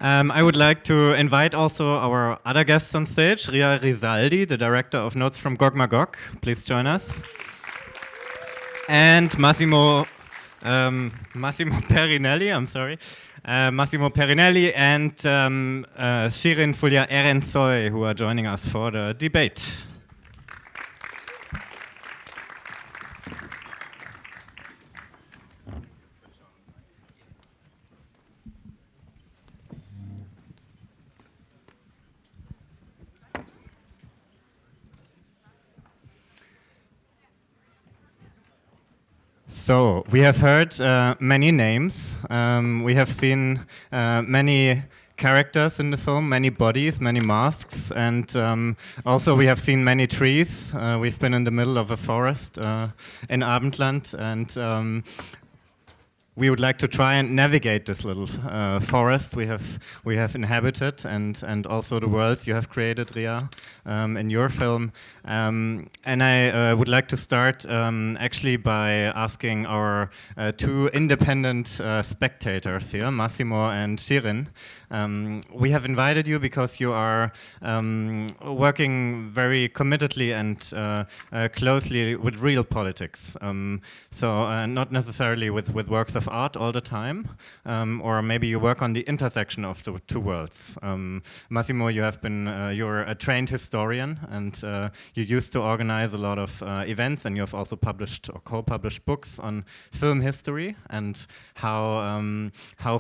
I would like to invite also our other guests on stage, Riar Rizaldi, the director of Notes from GOG MAGOG. Please join us. And Massimo Perinelli, I'm sorry. Massimo Perinelli and Şirin Fulya Erensoy, who are joining us for the debate. So, we have heard many names. We have seen many characters in the film, many bodies, many masks, and also we have seen many trees. We've been in the middle of a forest in Abendland, and we would like to try and navigate this little forest we have inhabited, and also the worlds you have created, Riar, in your film. And I would like to start actually by asking our two independent spectators here, Massimo and Şirin. We have invited you because you are working very committedly and closely with real politics. So not necessarily with works of art all the time, or maybe you work on the intersection of the two worlds. Massimo, you're a trained historian, and you used to organize a lot of events, and you have also published or co-published books on film history and how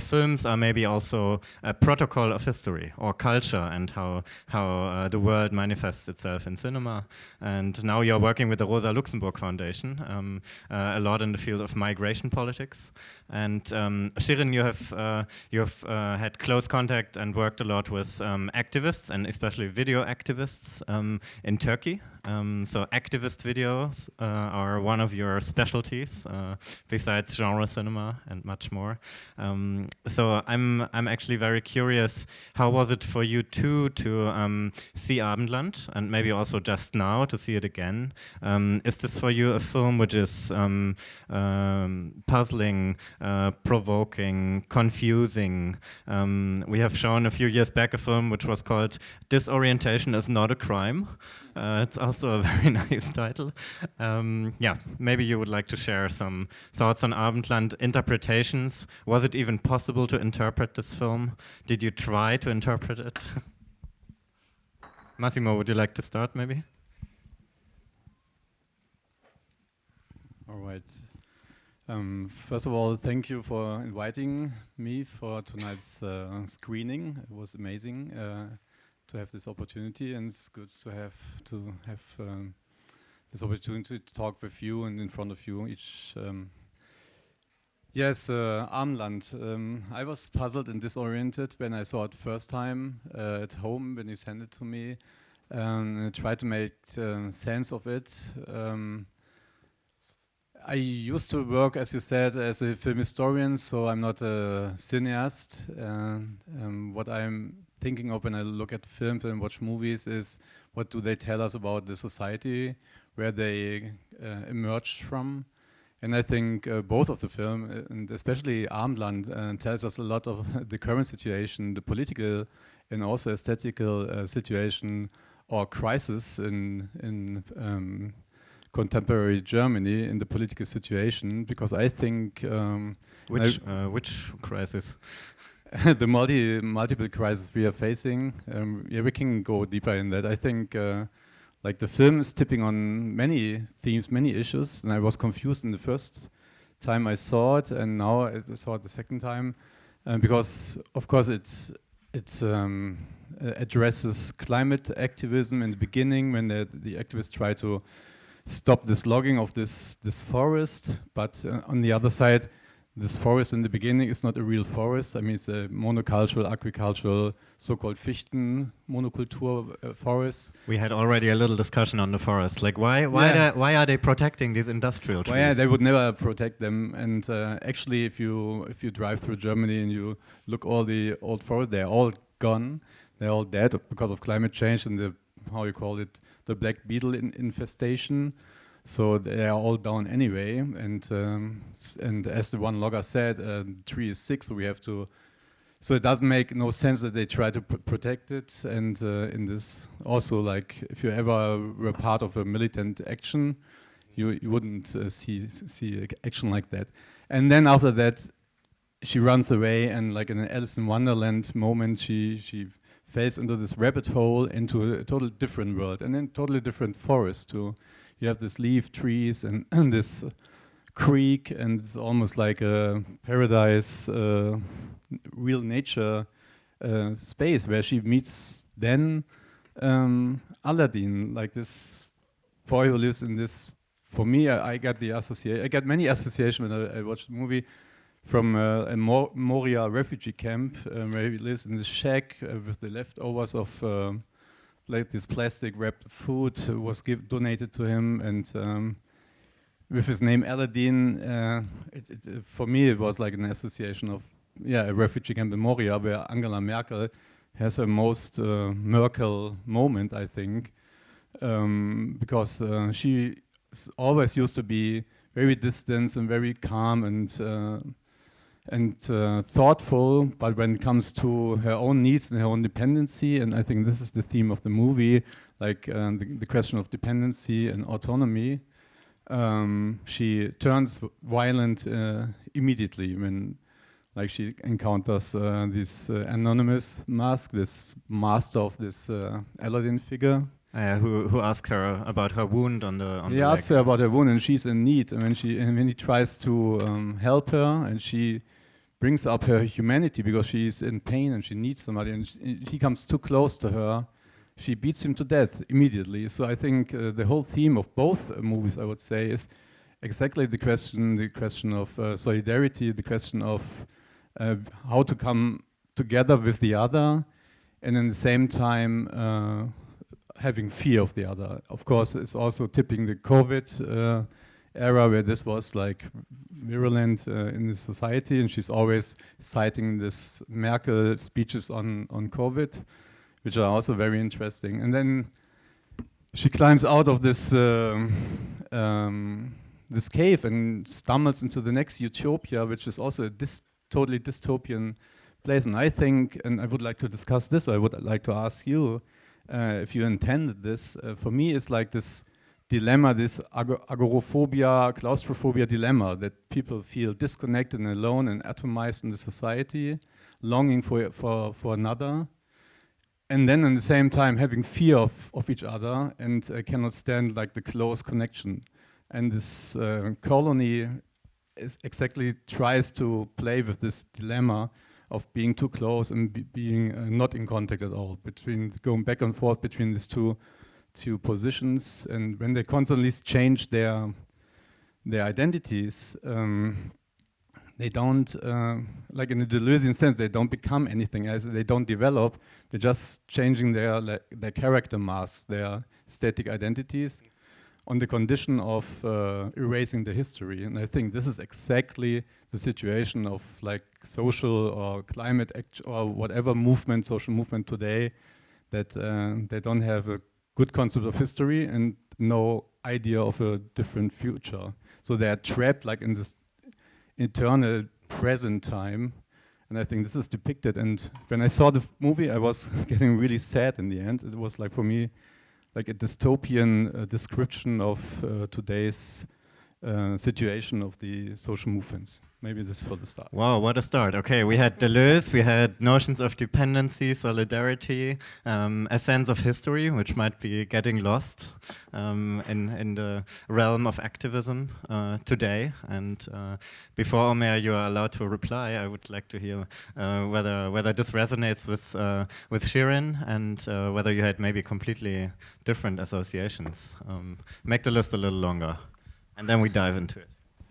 films are maybe also a protocol of history or culture, and how the world manifests itself in cinema. And now you're working with the Rosa Luxemburg Foundation a lot in the field of migration politics. And Şirin, you have had close contact and worked a lot with activists, and especially video activists in Turkey. So activist videos are one of your specialties, besides genre cinema and much more. So I'm actually very curious, how was it for you too to see Abendland, and maybe also just now to see it again? Is this for you a film which is puzzling, provoking, confusing? We have shown a few years back a film which was called Disorientation is Not a Crime. It's also a very nice title. Yeah, maybe you would like to share some thoughts on Abendland interpretations. Was it even possible to interpret this film? Did you try to interpret it? Massimo, would you like to start maybe? All right. First of all, thank you for inviting me for tonight's screening. It was amazing to have this opportunity, and it's good to have this opportunity to talk with you and in front of you each. Yes, Abendland. I was puzzled and disoriented when I saw it first time at home when you sent it to me, and I tried to make sense of it. I used to work, as you said, as a film historian, so I'm not a cineast. What I'm thinking of when I look at films and watch movies is, what do they tell us about the society, where they emerged from? And I think both of the film, and especially Abendland, tells us a lot of the current situation, the political and also aesthetical situation or crisis in contemporary Germany in the political situation, because I think which crisis? The multiple crises we are facing. Yeah, we can go deeper in that. I think like the film is tipping on many themes, many issues, and I was confused in the first time I saw it, and now I saw it the second time, because of course it addresses climate activism in the beginning when the activists try to stop this logging of this forest, but on the other side, this forest in the beginning is not a real forest. I mean, it's a monocultural, agricultural, so-called Fichten monoculture forest. We had already a little discussion on the forest. Like, why are they protecting these industrial trees? Well, yeah, they would never protect them. And actually, if you drive through Germany and you look all the old forests, they're all gone. They're all dead because of climate change and the, how you call it, the black beetle infestation. So they are all down anyway, and as the one logger said, the tree is sick, so we have to So it does make no sense that they try to protect it. And in this also, like, if you ever were part of a militant action, you wouldn't see action like that. And then after that, she runs away, and like in an Alice in Wonderland moment, she falls into this rabbit hole, into a totally different world, and then totally different forest too. You have this leaf trees and this creek, and it's almost like a paradise, real nature space where she meets then Aladdin, like this boy who lives in this. For me, I got the association. I got many associations when I watched the movie from a Moria refugee camp where he lives in this shack with the leftovers of like this plastic wrapped food was donated to him, and with his name Aladdin, for me it was like an association of a refugee camp in Moria where Angela Merkel has her most Merkel moment, I think, because she always used to be very distant and very calm and thoughtful, but when it comes to her own needs and her own dependency, and I think this is the theme of the movie, like the question of dependency and autonomy, she turns violent immediately when, like, she encounters this anonymous mask, this master of this Aladdin figure. Who asks her about her wound on the He asks her about her wound, and she's in need. And when he tries to help her, and she brings up her humanity because she's in pain and she needs somebody, and he comes too close to her, she beats him to death immediately. So I think the whole theme of both movies, I would say, is exactly the question of solidarity, the question of how to come together with the other, and at the same time having fear of the other. Of course, it's also tipping the COVID era where this was like virulent in the society, and she's always citing this Merkel speeches on COVID, which are also very interesting. And then she climbs out of this this cave and stumbles into the next utopia, which is also a totally dystopian place. And I think, and I would like to discuss this, I would like to ask you, if you intended this, for me it's like this dilemma, this agoraphobia, claustrophobia dilemma, that people feel disconnected and alone and atomized in the society, longing for another, and then at the same time having fear of each other and cannot stand like the close connection. And this colony exactly tries to play with this dilemma of being too close and being not in contact at all, between going back and forth between these two positions. And when they constantly change their identities, they don't, like in a Deleuzian sense, they don't become anything else. They don't develop. They're just changing their character masks, their static identities, on the condition of erasing the history. And I think this is exactly the situation of like social or climate or whatever movement, social movement today, that they don't have a good concept of history and no idea of a different future. So they are trapped like in this eternal present time. And I think this is depicted. And when I saw the movie, I was getting really sad in the end. It was like, for me, like a dystopian description of today's situation of the social movements. Maybe this is for the start. Wow, what a start. Okay, we had Deleuze, we had notions of dependency, solidarity, a sense of history, which might be getting lost in the realm of activism today. And before, Omer, you are allowed to reply, I would like to hear whether this resonates with Şirin, and whether you had maybe completely different associations. Make the list a little longer, and then we dive into it.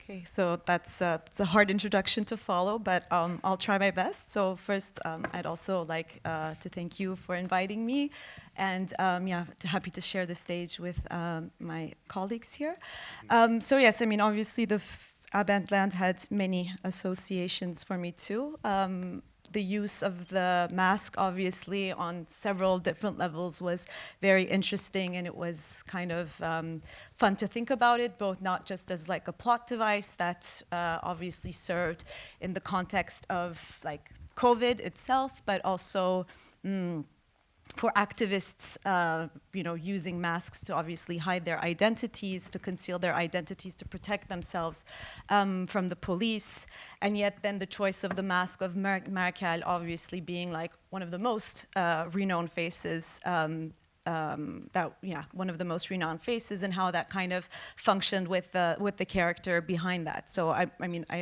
Okay, so that's it's a hard introduction to follow, but I'll try my best. So first, I'd also like to thank you for inviting me, and happy to share the stage with my colleagues here. So yes, I mean, obviously the ABENDLAND had many associations for me too. The use of the mask, obviously, on several different levels was very interesting, and it was kind of fun to think about it, both not just as like a plot device that obviously served in the context of like COVID itself, but also for activists, using masks to obviously hide their identities, to conceal their identities, to protect themselves from the police. And yet then the choice of the mask of Merkel obviously being like one of the most renowned faces, one of the most renowned faces, and how that kind of functioned with the character behind that. So I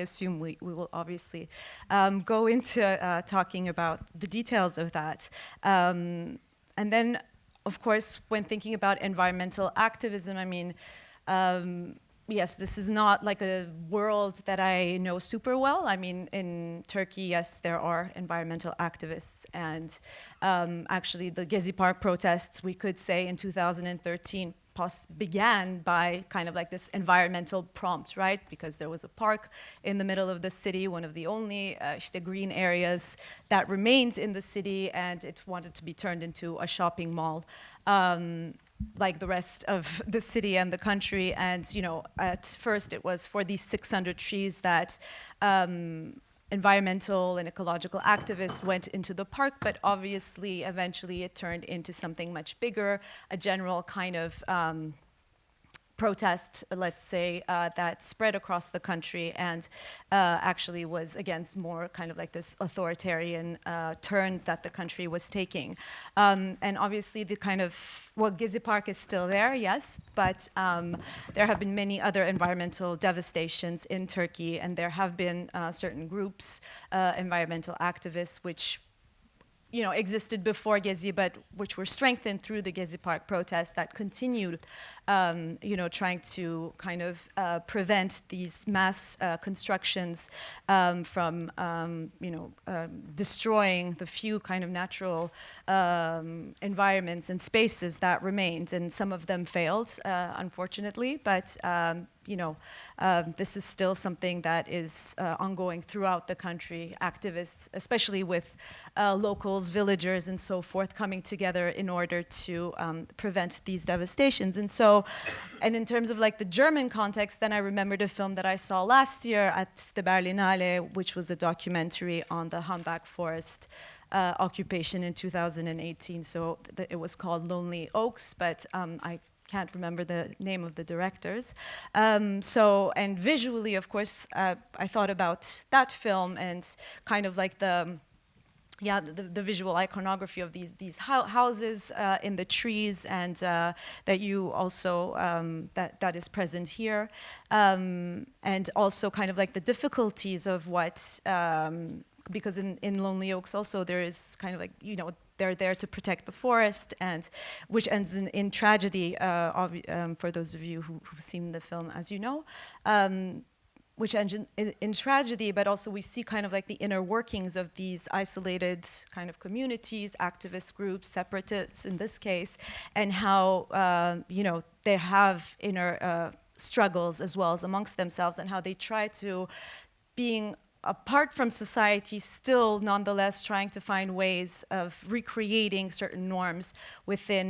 assume we will obviously go into talking about the details of that. And then, of course, when thinking about environmental activism, yes, this is not like a world that I know super well. I mean, in Turkey, yes, there are environmental activists. And actually, the Gezi Park protests, we could say in 2013, began by kind of like this environmental prompt, right? Because there was a park in the middle of the city, one of the only green areas that remains in the city, and it wanted to be turned into a shopping mall. Like the rest of the city and the country. And, at first it was for these 600 trees that environmental and ecological activists went into the park, but obviously eventually it turned into something much bigger, a general kind of protest, let's say, that spread across the country and actually was against more kind of like this authoritarian turn that the country was taking. And obviously the kind of, Gezi Park is still there, yes, but there have been many other environmental devastations in Turkey, and there have been certain groups, environmental activists, which existed before Gezi, but which were strengthened through the Gezi Park protests that continued, trying to kind of prevent these mass constructions from, destroying the few kind of natural environments and spaces that remained. And some of them failed, unfortunately, but this is still something that is ongoing throughout the country. Activists, especially with locals, villagers, and so forth, coming together in order to prevent these devastations. And so, and in terms of like the German context, then I remembered a film that I saw last year at the Berlinale, which was a documentary on the Hambach forest occupation in 2018. So it was called Lonely Oaks, but I can't remember the name of the directors. And visually, of course, I thought about that film and kind of like the visual iconography of these houses in the trees, and that you also, that is present here. And also kind of like the difficulties of what, because in Lonely Oaks also there is kind of like, they're there to protect the forest, and which ends in tragedy, for those of you who've seen the film, as you know, which ends in tragedy, but also we see kind of like the inner workings of these isolated kind of communities, activist groups, separatists in this case, and how, they have inner struggles as well as amongst themselves, and how they try to, being apart from society, still nonetheless trying to find ways of recreating certain norms within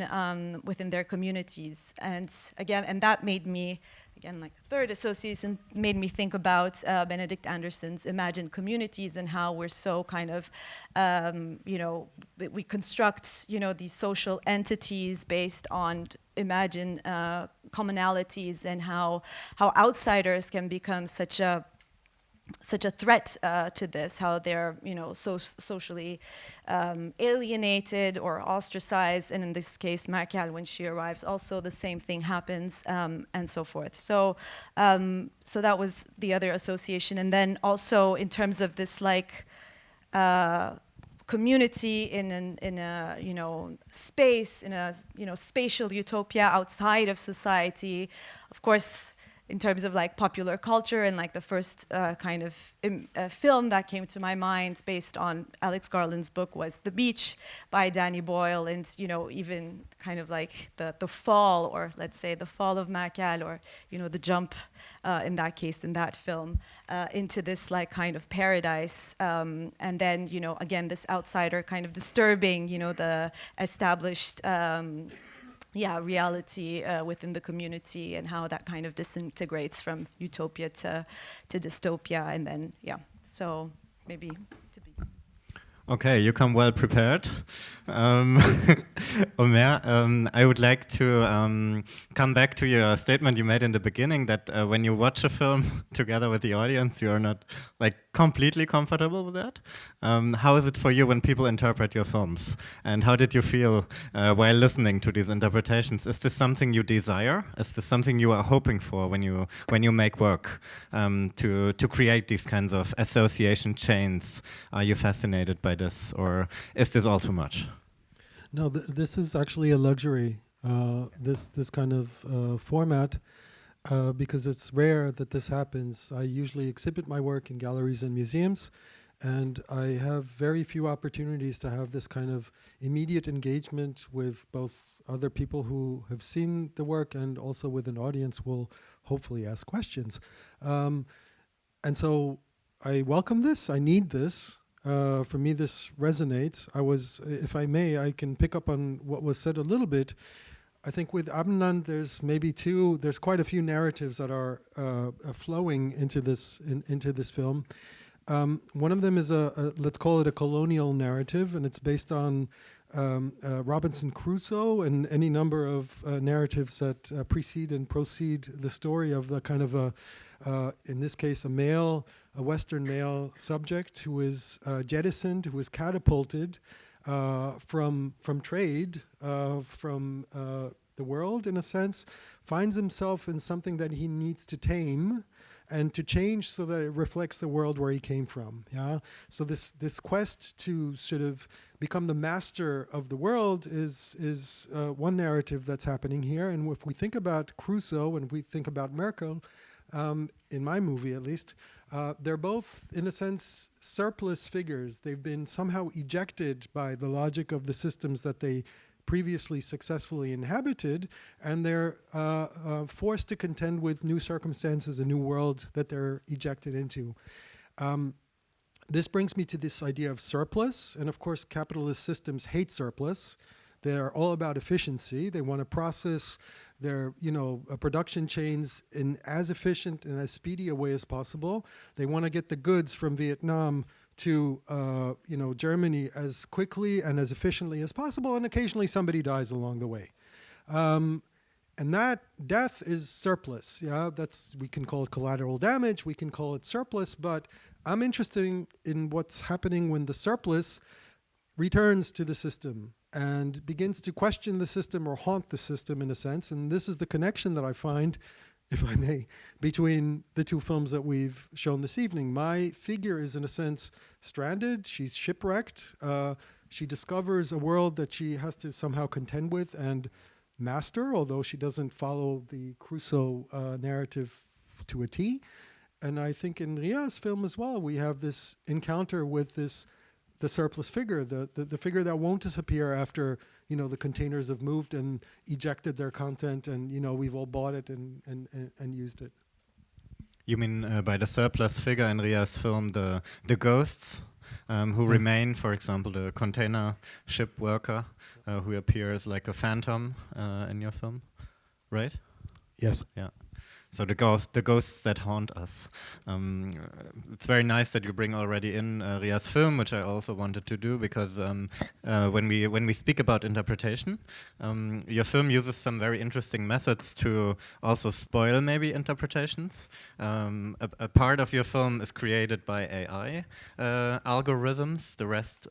their communities. And again, and that made me, again, like third association, made me think about Benedict Anderson's Imagined Communities, and how we're so kind of, we construct, these social entities based on imagined commonalities, and how outsiders can become such a threat to this, how they're, so socially alienated or ostracized, and in this case, Merkel, when she arrives, also the same thing happens, and so forth. So, so that was the other association, and then also in terms of this like community in a space, in a spatial utopia outside of society, of course. In terms of like popular culture, and like the first kind of film that came to my mind based on Alex Garland's book was The Beach by Danny Boyle, and even kind of like the fall, or let's say the fall of Merkel, or the jump in that case in that film into this like kind of paradise, and then again this outsider kind of disturbing the established reality within the community, and how that kind of disintegrates from utopia to dystopia, and then so maybe to be. Okay, you come well prepared. Um, Omer, I would like to come back to your statement you made in the beginning that when you watch a film together with the audience, you are not like completely comfortable with that. How is it for you when people interpret your films? And how did you feel while listening to these interpretations? Is this something you desire? Is this something you are hoping for when you make work to create these kinds of association chains? Are you fascinated by this, or is this all too much? No, this is actually a luxury. This kind of format, because it's rare that this happens. I usually exhibit my work in galleries and museums, and I have very few opportunities to have this kind of immediate engagement with both other people who have seen the work and also with an audience who will hopefully ask questions. And so I welcome this. I need this. For me, this resonates. If I may, I can pick up on what was said a little bit. I think with ABENDLAND, there's quite a few narratives that are flowing into this film. One of them is let's call it a colonial narrative, and it's based on Robinson Crusoe and any number of narratives that precede and proceed the story of the kind of in this case, a Western male subject who is jettisoned, who is catapulted from trade, from the world, in a sense, finds himself in something that he needs to tame and to change so that it reflects the world where he came from. Yeah. So this quest to sort of become the master of the world is one narrative that's happening here. And if we think about Crusoe and we think about Merkel, in my movie at least, they're both, in a sense, surplus figures. They've been somehow ejected by the logic of the systems that they previously successfully inhabited, and they're forced to contend with new circumstances, a new world that they're ejected into. This brings me to this idea of surplus, and of course capitalist systems hate surplus. They're all about efficiency. They want to process their production chains in as efficient and as speedy a way as possible. They want to get the goods from Vietnam to Germany as quickly and as efficiently as possible, and occasionally somebody dies along the way. And that death is surplus. Yeah, we can call it collateral damage, we can call it surplus, but I'm interested in what's happening when the surplus returns to the system and begins to question the system or haunt the system in a sense. And this is the connection that I find, if I may, between the two films that we've shown this evening. My figure is, in a sense, stranded. She's shipwrecked. She discovers a world that she has to somehow contend with and master, although she doesn't follow the Crusoe narrative to a T. And I think in Riar's film as well, we have this encounter with the surplus figure, the figure that won't disappear after the containers have moved and ejected their content, and we've all bought it and used it. You mean by the surplus figure in Riar's film, the ghosts who remain, for example, the container ship worker who appears like a phantom in your film, right? Yes. Yeah. So the ghosts that haunt us. It's very nice that you bring already in Riar's film, which I also wanted to do, because when we speak about interpretation, your film uses some very interesting methods to also spoil maybe interpretations. A part of your film is created by AI algorithms. The rest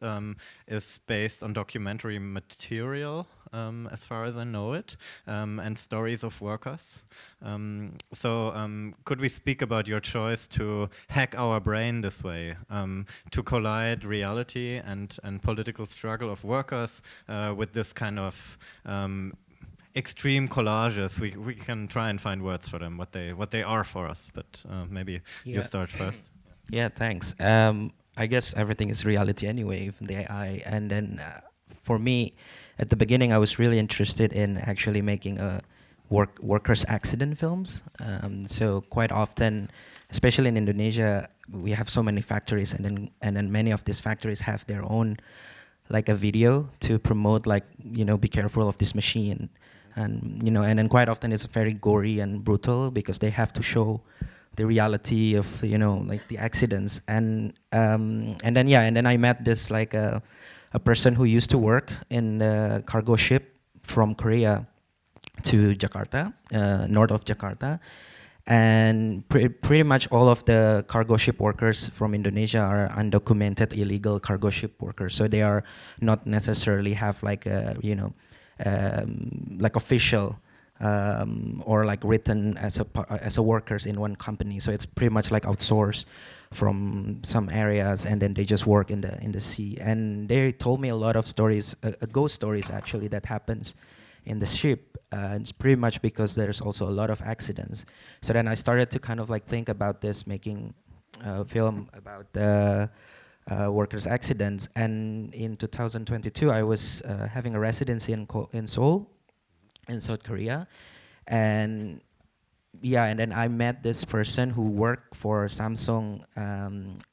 is based on documentary material, as far as I know it, and stories of workers. So could we speak about your choice to hack our brain this way, to collide reality and political struggle of workers with this kind of extreme collages? We can try and find words for them, what they are for us, but maybe you start first. Yeah, thanks. I guess everything is reality anyway, even the AI. And then for me, at the beginning, I was really interested in actually making workers' accident films. So quite often, especially in Indonesia, we have so many factories, and then many of these factories have their own, like a video to promote, like, be careful of this machine, and and then quite often it's very gory and brutal because they have to show the reality of like the accidents, and then I met this like a person who used to work in the cargo ship from Korea to Jakarta, north of Jakarta. And pretty much all of the cargo ship workers from Indonesia are undocumented illegal cargo ship workers. So they are not necessarily have like a, like official or like written as a workers in one company. So it's pretty much like outsourced from some areas, and then they just work in the sea. And they told me a lot of stories, ghost stories actually, that happens in the ship. It's pretty much because there's also a lot of accidents. So then I started to kind of like think about this, making a film about the workers' accidents. And in 2022, I was having a residency in Seoul, in South Korea. And yeah, and then I met this person who worked for Samsung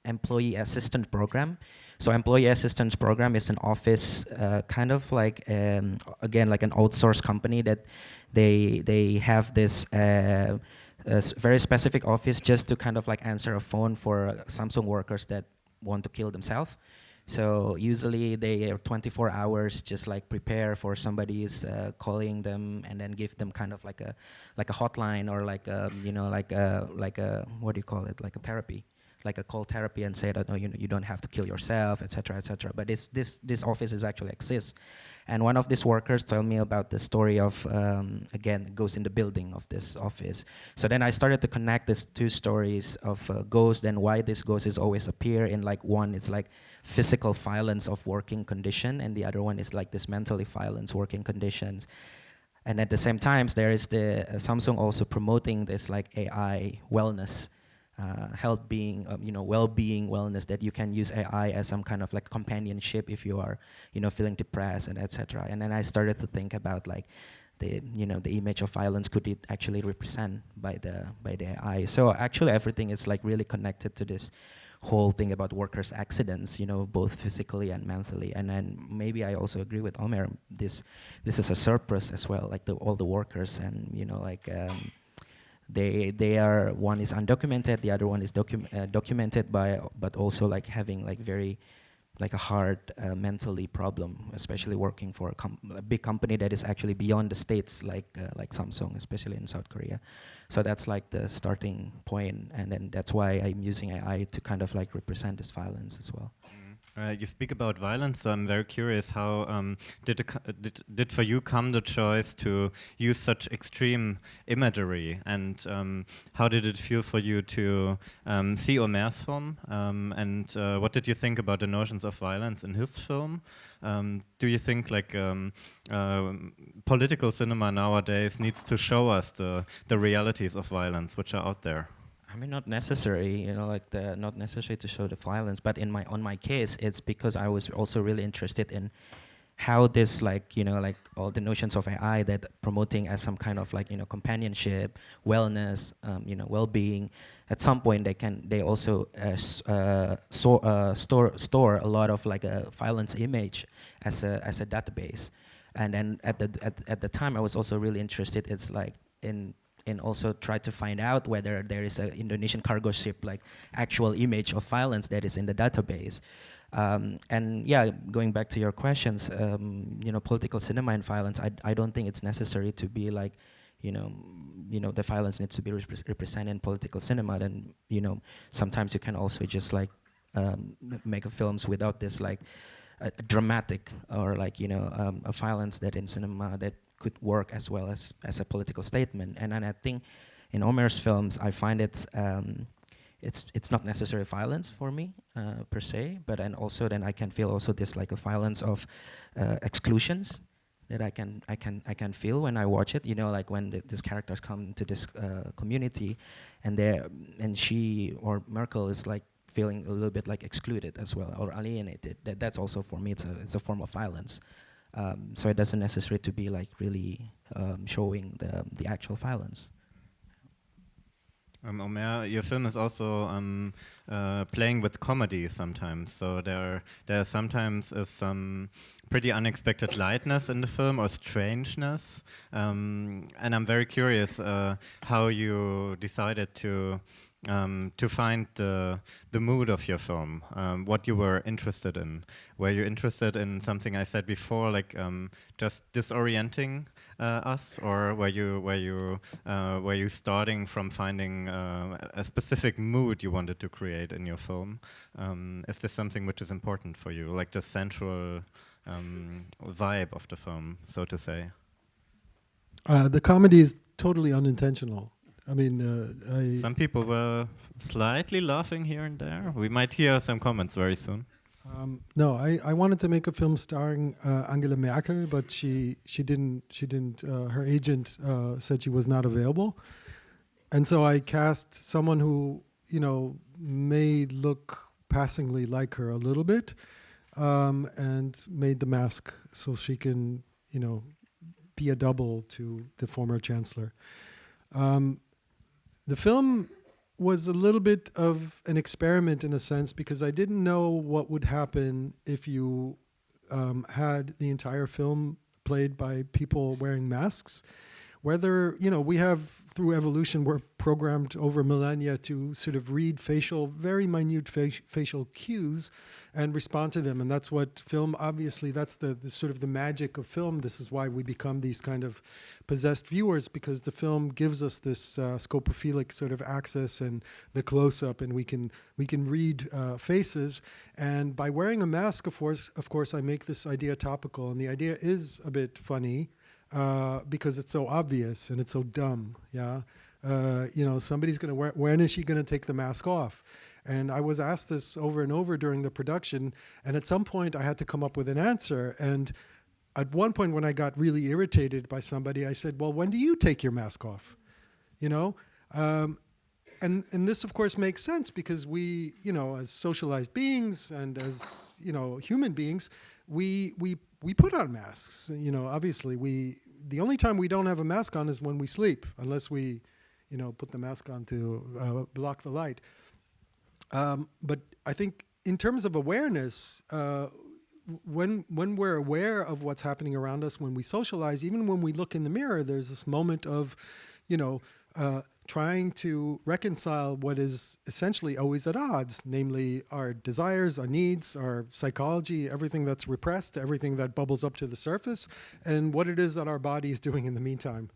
employee assistance program. So employee assistance program is an office, kind of like again like an outsourced company that they have this very specific office just to kind of like answer a phone for Samsung workers that want to kill themselves. So usually they are 24 hours just like prepare for somebody's calling them, and then give them kind of like a hotline, or like a, like a what do you call it, like a therapy, like a call therapy, and say that, no, you don't have to kill yourself, etc., etc. But this office is actually exists. And one of these workers told me about the story of, again, ghost in the building of this office. So then I started to connect these two stories of ghost, and why this ghost is always appear in, like, one, it's like physical violence of working condition, and the other one is like this mentally violence working conditions. And at the same time, there is the Samsung also promoting this like AI wellness, health being, well-being, wellness, that you can use AI as some kind of like companionship if you are, feeling depressed, and etc. And then I started to think about like the image of violence could it actually represent by the AI. So actually everything is like really connected to this whole thing about workers' accidents, both physically and mentally. And then maybe I also agree with Omer. This is a surplus as well, like all the workers, and they are, one is undocumented, the other one is documented but also like having like very like a hard mentally problem, especially working for a big company that is actually beyond the states, like Samsung, especially in South Korea. So that's like the starting point, and then that's why I'm using AI to kind of like represent this violence as well. You speak about violence, so I'm very curious how did for you come the choice to use such extreme imagery, and how did it feel for you to see Omer's film, and what did you think about the notions of violence in his film? Do you think like political cinema nowadays needs to show us the realities of violence which are out there? I mean, not necessary, not necessary to show the violence, but on my case, it's because I was also really interested in how this, like all the notions of AI that promoting as some kind of like, companionship, wellness, well-being, at some point they also store a lot of like a violence image as a database. And then at the time I was also really interested, it's like and also try to find out whether there is an Indonesian cargo ship, like actual image of violence that is in the database. And yeah, going back to your questions, political cinema and violence, I don't think it's necessary to be like, the violence needs to be represented in political cinema. Then, sometimes you can also just like make films without this like a dramatic or like, a violence that in cinema that could work as well as a political statement. And I think in Omer's films, I find it's not necessarily violence for me per se, but and also then I can feel also this like a violence of exclusions that I can feel when I watch it. Like when these characters come to this community, and she or Merkel is like feeling a little bit like excluded as well, or alienated. That's also for me it's a form of violence. So it doesn't necessarily to be like really showing the actual violence. Omer, your film is also playing with comedy sometimes. So there sometimes is some pretty unexpected lightness in the film, or strangeness. And I'm very curious how you decided to to find the mood of your film, what you were interested in. Were you interested in something I said before, like just disorienting us, or were you starting from finding a specific mood you wanted to create in your film? Is this something which is important for you, like the central vibe of the film, so to say? The comedy is totally unintentional. I mean, Some people were slightly laughing here and there. We might hear some comments very soon. No, I wanted to make a film starring Angela Merkel, but she didn't. Her agent said she was not available, and so I cast someone who may look passingly like her a little bit, and made the mask so she can be a double to the former chancellor. The film was a little bit of an experiment in a sense, because I didn't know what would happen if you had the entire film played by people wearing masks. Whether, we have, through evolution, we're programmed over millennia to sort of read very minute facial cues and respond to them. And that's what film, obviously, that's the sort of the magic of film. This is why we become these kind of possessed viewers, because the film gives us this scopophilic sort of access and the close-up, and we can read faces. And by wearing a mask, of course, I make this idea topical. And the idea is a bit funny, because it's so obvious and it's so dumb, yeah. Somebody's going to wear. When is she going to take the mask off? And I was asked this over and over during the production, and at some point I had to come up with an answer. And at one point, when I got really irritated by somebody, I said, "Well, when do you take your mask off?" And this, of course, makes sense, because we, as socialized beings and as human beings, we put on masks. Obviously, the only time we don't have a mask on is when we sleep, unless we, put the mask on to block the light. But I think in terms of awareness, when we're aware of what's happening around us, when we socialize, even when we look in the mirror, there's this moment of, trying to reconcile what is essentially always at odds, namely our desires, our needs, our psychology, everything that's repressed, everything that bubbles up to the surface, and what it is that our body is doing in the meantime.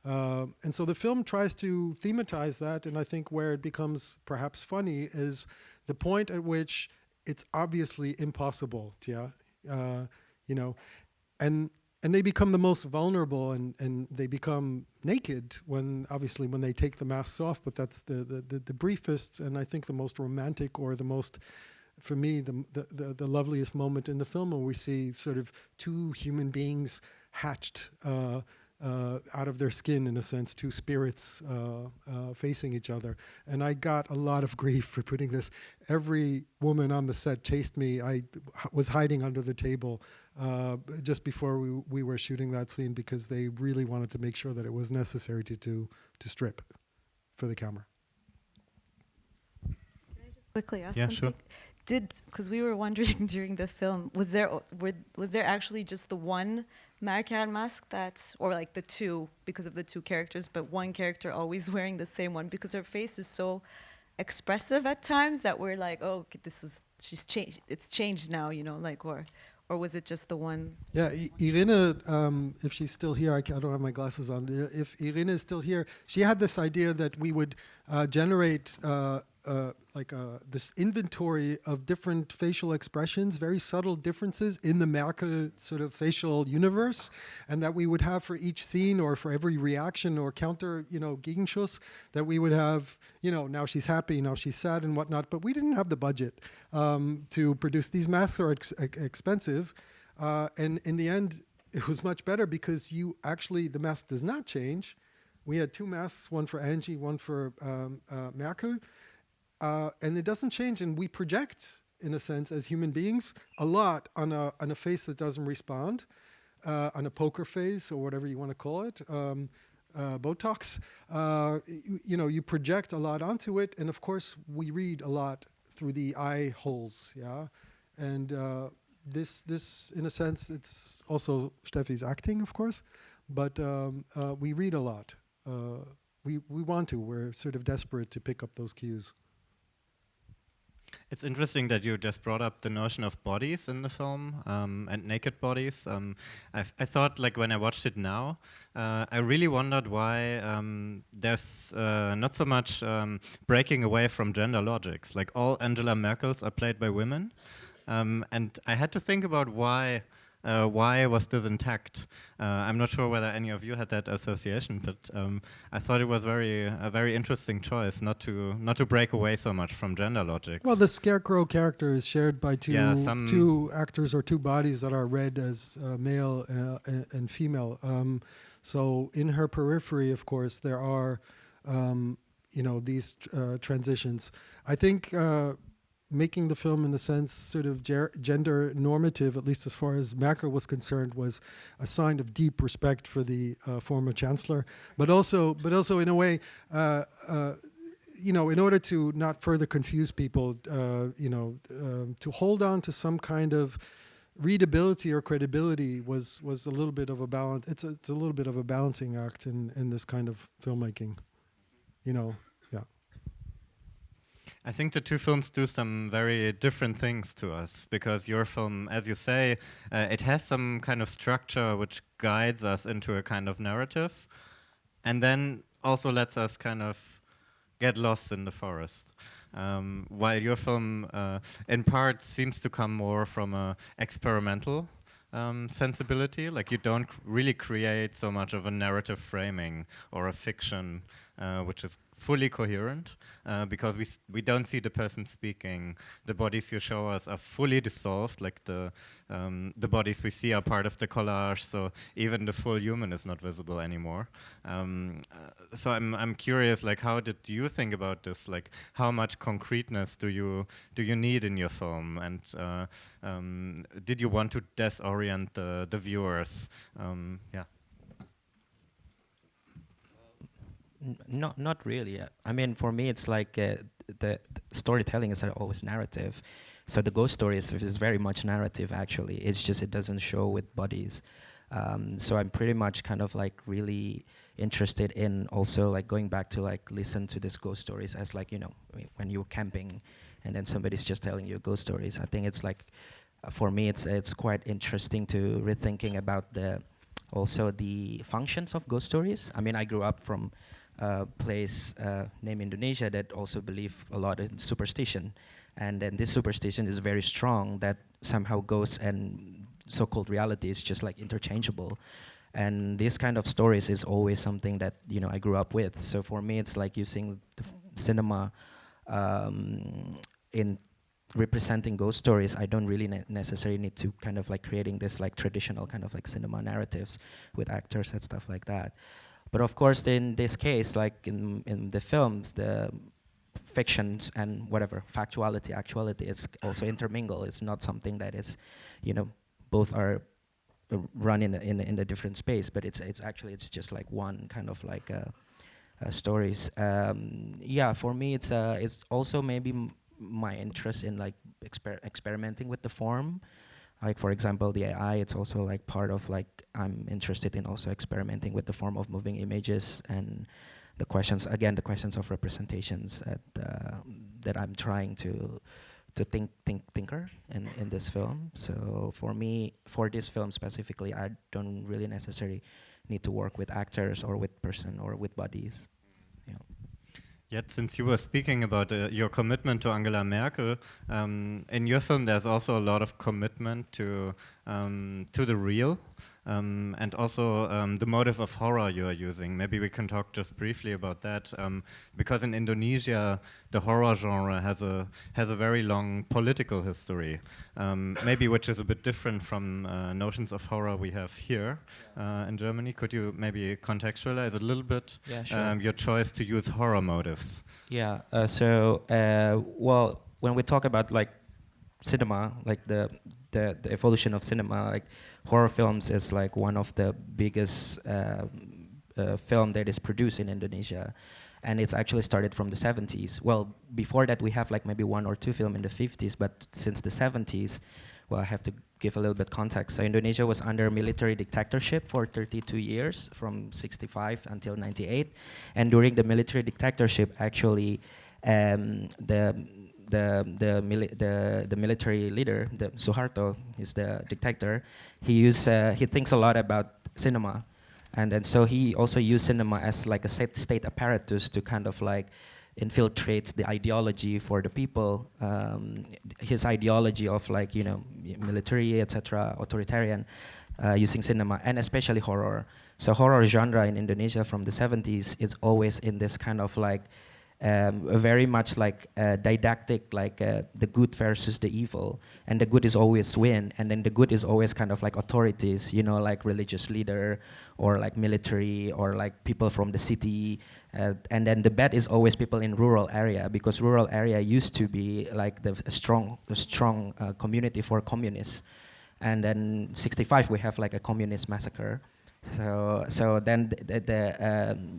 And so the film tries to thematize that, and I think where it becomes perhaps funny is the point at which it's obviously impossible, and they become the most vulnerable, and they become naked when they take the masks off. But that's the briefest, and I think the most romantic, or the most, for me, the loveliest moment in the film, where we see sort of two human beings hatched out of their skin, in a sense, two spirits facing each other. And I got a lot of grief for putting this. Every woman on the set chased me. I was hiding under the table just before we were shooting that scene, because they really wanted to make sure that it was necessary to strip for the camera. Can I just quickly ask Yeah, something? sure. Because we were wondering during the film, was there actually just the one Merkel mask or like the two, because of the two characters, but one character always wearing the same one, because her face is so expressive at times that we're like, oh, she's changed. It's changed now, or was it just the one? Yeah, Irene, if she's still here, I don't have my glasses on. If Irene is still here, she had this idea that we would generate this inventory of different facial expressions, very subtle differences in the Merkel sort of facial universe, and that we would have for each scene, or for every reaction or counter, Gegenschuss, that we would have, now she's happy, now she's sad and whatnot. But we didn't have the budget to produce. These masks are expensive, and in the end, it was much better, because the mask does not change. We had two masks, one for Angie, one for Merkel. And it doesn't change, and we project, in a sense, as human beings, a lot on a face that doesn't respond, on a poker face, or whatever you want to call it, Botox. You project a lot onto it, and of course we read a lot through the eye holes, yeah. And this, in a sense, it's also Steffi's acting, of course, but we read a lot we want to. We're sort of desperate to pick up those cues. It's interesting that you just brought up the notion of bodies in the film and naked bodies. I thought, like, when I watched it now, I really wondered why there's not so much breaking away from gender logics. Like, all Angela Merkels are played by women, and I had to think about why was this intact? I'm not sure whether any of you had that association, but I thought it was a very interesting choice not to break away so much from gender logics. Well, the Scarecrow character is shared by two actors or two bodies that are read as male and female. So in her periphery, of course, there are these transitions. I think making the film, in a sense, sort of gender normative, at least as far as Merkel was concerned, was a sign of deep respect for the former chancellor. But also in a way, in order to not further confuse people, to hold on to some kind of readability or credibility was a little bit of a balance. It's a little bit of a balancing act in this kind of filmmaking, Yeah. I think the two films do some very different things to us, because your film, as you say, it has some kind of structure which guides us into a kind of narrative, and then also lets us kind of get lost in the forest. While your film, in part, seems to come more from a experimental sensibility, like you don't really create so much of a narrative framing or a fiction which is fully coherent, because we don't see the person speaking. The bodies you show us are fully dissolved, like the bodies we see are part of the collage, so even the full human is not visible anymore. So I'm curious, like, how did you think about this? Like, how much concreteness do you need in your film, and did you want to disorient the viewers? Yeah. Not really. I mean, for me, it's like the storytelling is always narrative. So the ghost story is very much narrative, actually. It's just it doesn't show with bodies. So I'm pretty much kind of like really interested in also like going back to like listen to these ghost stories as like, when you're camping and then somebody's just telling you ghost stories. I think it's like, for me, it's quite interesting to rethinking about also the functions of ghost stories. I mean, I grew up from a place named Indonesia that also believe a lot in superstition. And then this superstition is very strong that somehow ghosts and so-called reality is just like interchangeable. And this kind of stories is always something that, I grew up with. So for me, it's like using the cinema in representing ghost stories. I don't really necessarily need to kind of like creating this like traditional kind of like cinema narratives with actors and stuff like that. But of course, in this case, like in the films, the fictions and whatever, factuality, actuality, it's also intermingled. It's not something that is, both are run in a different space, but it's just like one kind of like stories. Yeah, for me, it's also maybe my interest in like experimenting with the form. Like, for example, the AI, it's also like part of like, I'm interested in also experimenting with the form of moving images and the questions of representations that I'm trying to tinker in this film. So for me, for this film specifically, I don't really necessarily need to work with actors or with person or with bodies. Yet, since you were speaking about your commitment to Angela Merkel, in your film there's also a lot of commitment to the real, and also the motive of horror you are using. Maybe we can talk just briefly about that, because in Indonesia the horror genre has a very long political history, maybe which is a bit different from notions of horror we have here in Germany. Could you maybe contextualize a little bit your choice to use horror motives? Yeah. Well, when we talk about like cinema, like the evolution of cinema, like horror films is like one of the biggest film that is produced in Indonesia, and it's actually started from the 70s. Well, before that we have like maybe one or two film in the 50s, but since the 70s, well, I have to give a little bit context. So Indonesia was under military dictatorship for 32 years, from 65 until 98. And during the military dictatorship, actually, the military leader, the Suharto, is the dictator. He thinks a lot about cinema, and then so he also used cinema as like a state apparatus to kind of like infiltrates the ideology for the people. His ideology of like, you know, military, etc., authoritarian, using cinema, and especially horror. So horror genre in Indonesia from the 70s is always in this kind of like, very much like didactic, like the good versus the evil, and the good is always win, and then the good is always kind of like authorities, you know, like religious leader, or like military, or like people from the city, and then the bad is always people in rural area, because rural area used to be like the strong community for communists, and then 65 we have like a communist massacre. So then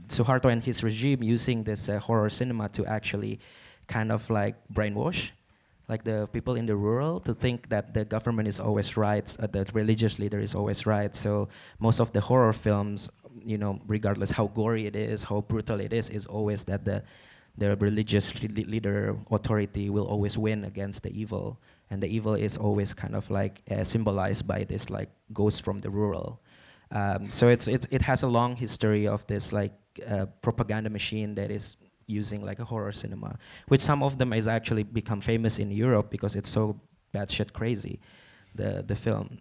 Suharto and his regime using this horror cinema to actually kind of like brainwash like the people in the rural to think that the government is always right, the religious leader is always right. So most of the horror films, you know, regardless how gory it is, how brutal it is always that the religious leader authority will always win against the evil, and the evil is always kind of like symbolized by this like ghost from the rural. So it has a long history of this like propaganda machine that is using like a horror cinema, which some of them is actually become famous in Europe because it's so batshit crazy. The film,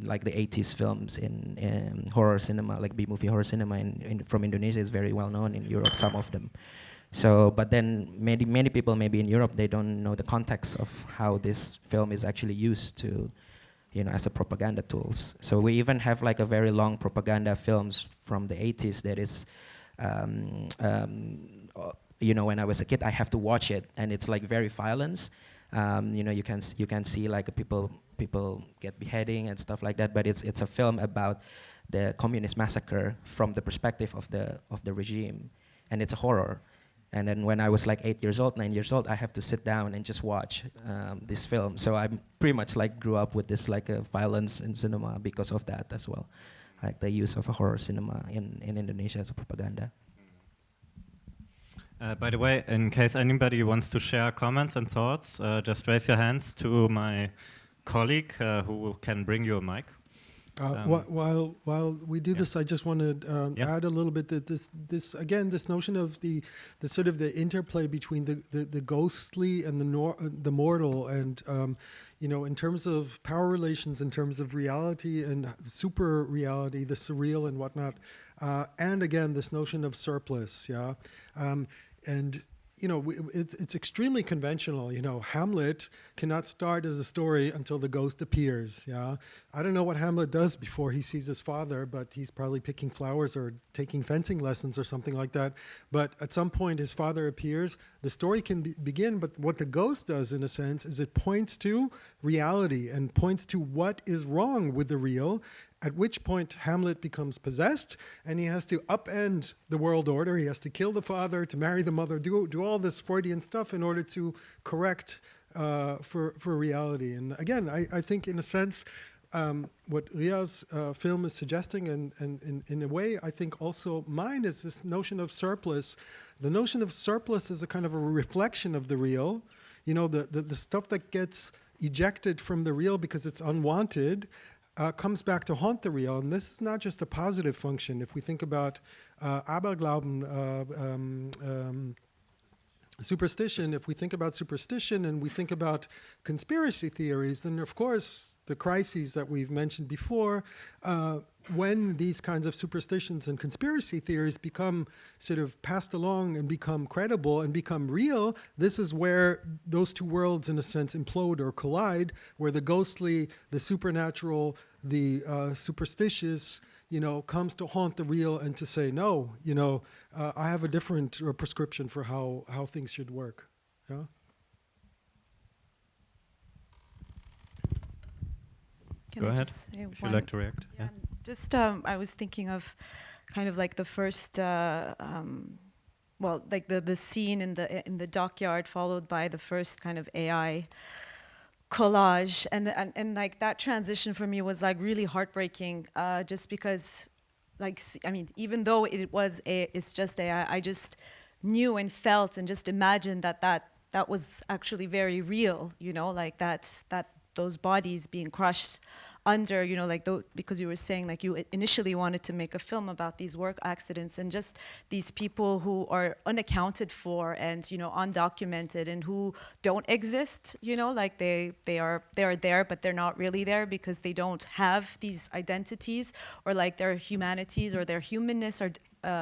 like the 80s films in horror cinema, like B-movie horror cinema from Indonesia is very well known in Europe, some of them. So, but then many people maybe in Europe, they don't know the context of how this film is actually used to, you know, as a propaganda tools. So we even have like a very long propaganda films from the 80s that is, you know, when I was a kid, I have to watch it, and it's like very violent. You know, you can see like people get beheading and stuff like that. But it's a film about the communist massacre from the perspective of the regime, and it's a horror. And then when I was like 9 years old, I have to sit down and just watch this film. So I pretty much like grew up with this like violence in cinema because of that as well, like the use of a horror cinema in Indonesia as a propaganda. By the way, in case anybody wants to share comments and thoughts, just raise your hands to my colleague who can bring you a mic. While we do this, I just want to add a little bit that this notion of the sort of the interplay between the ghostly and the mortal, and you know, in terms of power relations, in terms of reality and super reality, the surreal and whatnot, and again this notion of surplus, and you know, it's extremely conventional. You know, Hamlet cannot start as a story until the ghost appears. Yeah, I don't know what Hamlet does before he sees his father, but he's probably picking flowers or taking fencing lessons or something like that. But at some point, his father appears. The story can begin. But what the ghost does, in a sense, is it points to reality and points to what is wrong with the real. At which point Hamlet becomes possessed, and he has to upend the world order. He has to kill the father, to marry the mother, do all this Freudian stuff in order to correct for reality. And again, I think in a sense, what Riar's film is suggesting, and in a way, I think also mine, is this notion of surplus. The notion of surplus is a kind of a reflection of the real. You know, the stuff that gets ejected from the real because it's unwanted, comes back to haunt the real. And this is not just a positive function. If we think about Aberglauben, superstition, if we think about superstition and we think about conspiracy theories, then of course the crises that we've mentioned before, when these kinds of superstitions and conspiracy theories become sort of passed along and become credible and become real, this is where those two worlds, in a sense, implode or collide, where the ghostly, the supernatural, the superstitious, you know, comes to haunt the real and to say, no, you know, I have a different prescription for how things should work. Yeah. Go ahead, if you'd like to react. Yeah. Just, I was thinking of kind of like the first, well, like the scene in the dockyard, followed by the first kind of AI collage, and like that transition for me was like really heartbreaking, just because, like, I mean, even though it's just AI, I just knew and felt and just imagined that was actually very real, you know, like that those bodies being crushed under, you know, like because you were saying like you initially wanted to make a film about these work accidents and just these people who are unaccounted for and, you know, undocumented and who don't exist, you know, like they're there but they're not really there because they don't have these identities, or like their humanities or their humanness or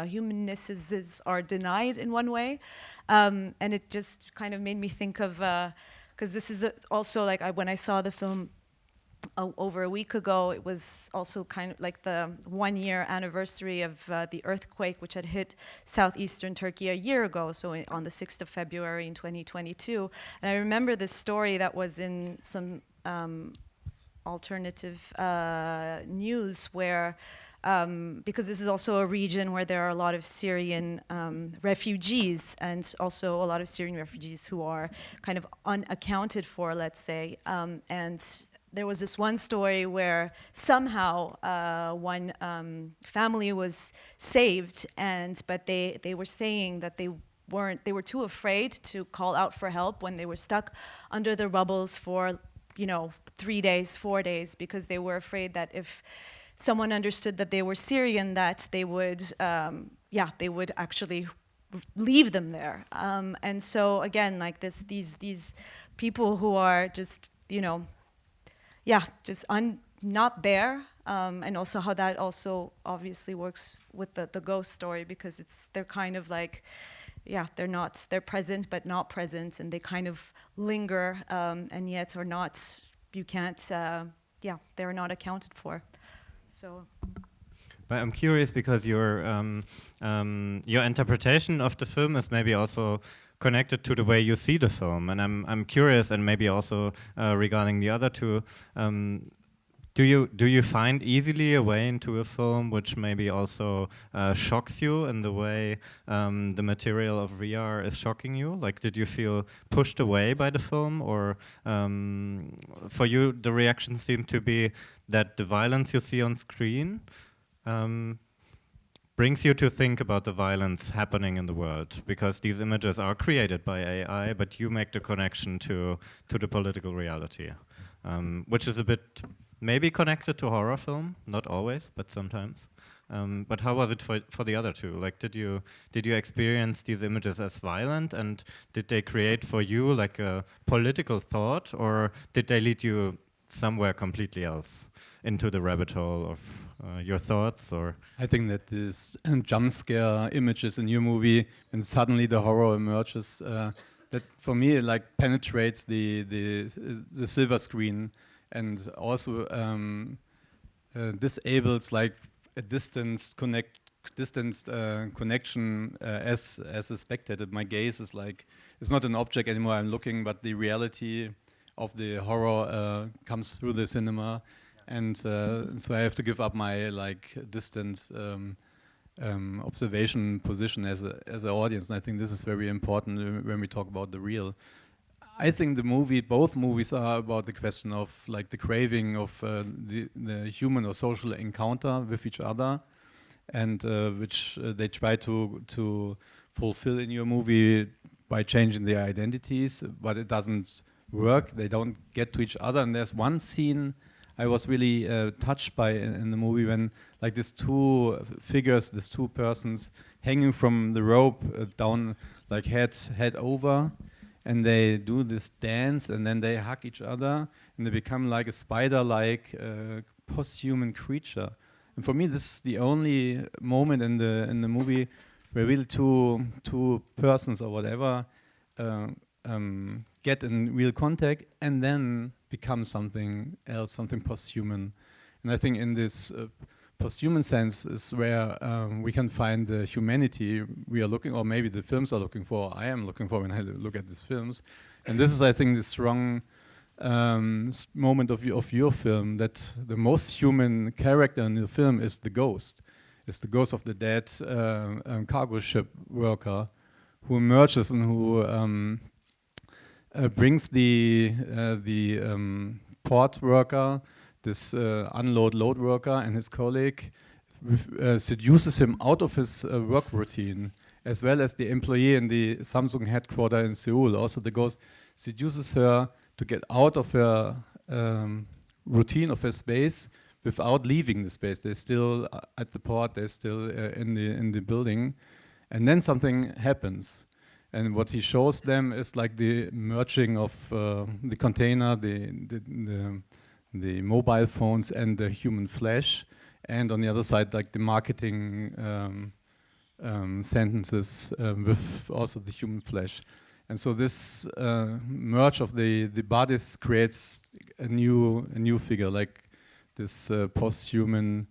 humannesses are denied in one way, and it just kind of made me think of, because this is also like when I saw the film over a week ago, it was also kind of like the 1-year anniversary of the earthquake which had hit southeastern Turkey a year ago, so on the 6th of February in 2022. And I remember this story that was in some alternative news where, because this is also a region where there are a lot of Syrian refugees, and also a lot of Syrian refugees who are kind of unaccounted for, let's say, and there was this one story where somehow one family was saved, but they were saying that they were too afraid to call out for help when they were stuck under the rubbles for, you know, 3 days, 4 days, because they were afraid that if someone understood that they were Syrian, that they would actually leave them there. And so again, like these people who are just, you know, just not there, and also how that also obviously works with the ghost story, because they're kind of like, they're present but not present, and they kind of linger, and yet are not, you can't, they're not accounted for. So. But I'm curious because your interpretation of the film is maybe also connected to the way you see the film, and I'm curious, and maybe also regarding the other two, do you find easily a way into a film which maybe also shocks you in the way the material of Riar is shocking you? Like, did you feel pushed away by the film, or for you the reaction seemed to be that the violence you see on screen brings you to think about the violence happening in the world, because these images are created by AI, but you make the connection to the political reality, which is a bit maybe connected to horror film, not always, but sometimes. But how was it for the other two? Like, did you experience these images as violent, and did they create for you like a political thought, or did they lead you somewhere completely else into the rabbit hole of your thoughts? Or I think that this jump scare images in your movie, and suddenly the horror emerges, that for me it like penetrates the silver screen, and also disables like a distanced connection as a spectator. My gaze is like, it's not an object anymore I'm looking, but the reality of the horror comes through the cinema, and so I have to give up my like distant observation position as an audience. And I think this is very important when we talk about the real. I think both movies are about the question of like the craving of the human or social encounter with each other, and which they try to fulfill in your movie by changing their identities, but it doesn't work. They don't get to each other. And there's one scene I was really touched by in the movie, when like these two figures, these two persons hanging from the rope down, like head over, and they do this dance, and then they hug each other, and they become like a spider-like post-human creature. And for me, this is the only moment in the movie where really two persons or whatever get in real contact and then become something else, something post-human. And I think in this post-human sense is where we can find the humanity we are looking, or maybe the films are looking for, I am looking for when I look at these films. And this is, I think, the strong moment of your film, that the most human character in the film is the ghost. It's the ghost of the dead cargo ship worker who emerges and who brings the port worker, this unload load worker, and his colleague, seduces him out of his work routine, as well as the employee in the Samsung headquarters in Seoul. Also, the ghost seduces her to get out of her routine of her space without leaving the space. They're still at the port. They're still in the building, and then something happens. And what he shows them is like the merging of the container, the mobile phones, and the human flesh, and on the other side, like the marketing sentences with also the human flesh. And so this merge of the bodies creates a new figure, like this post-human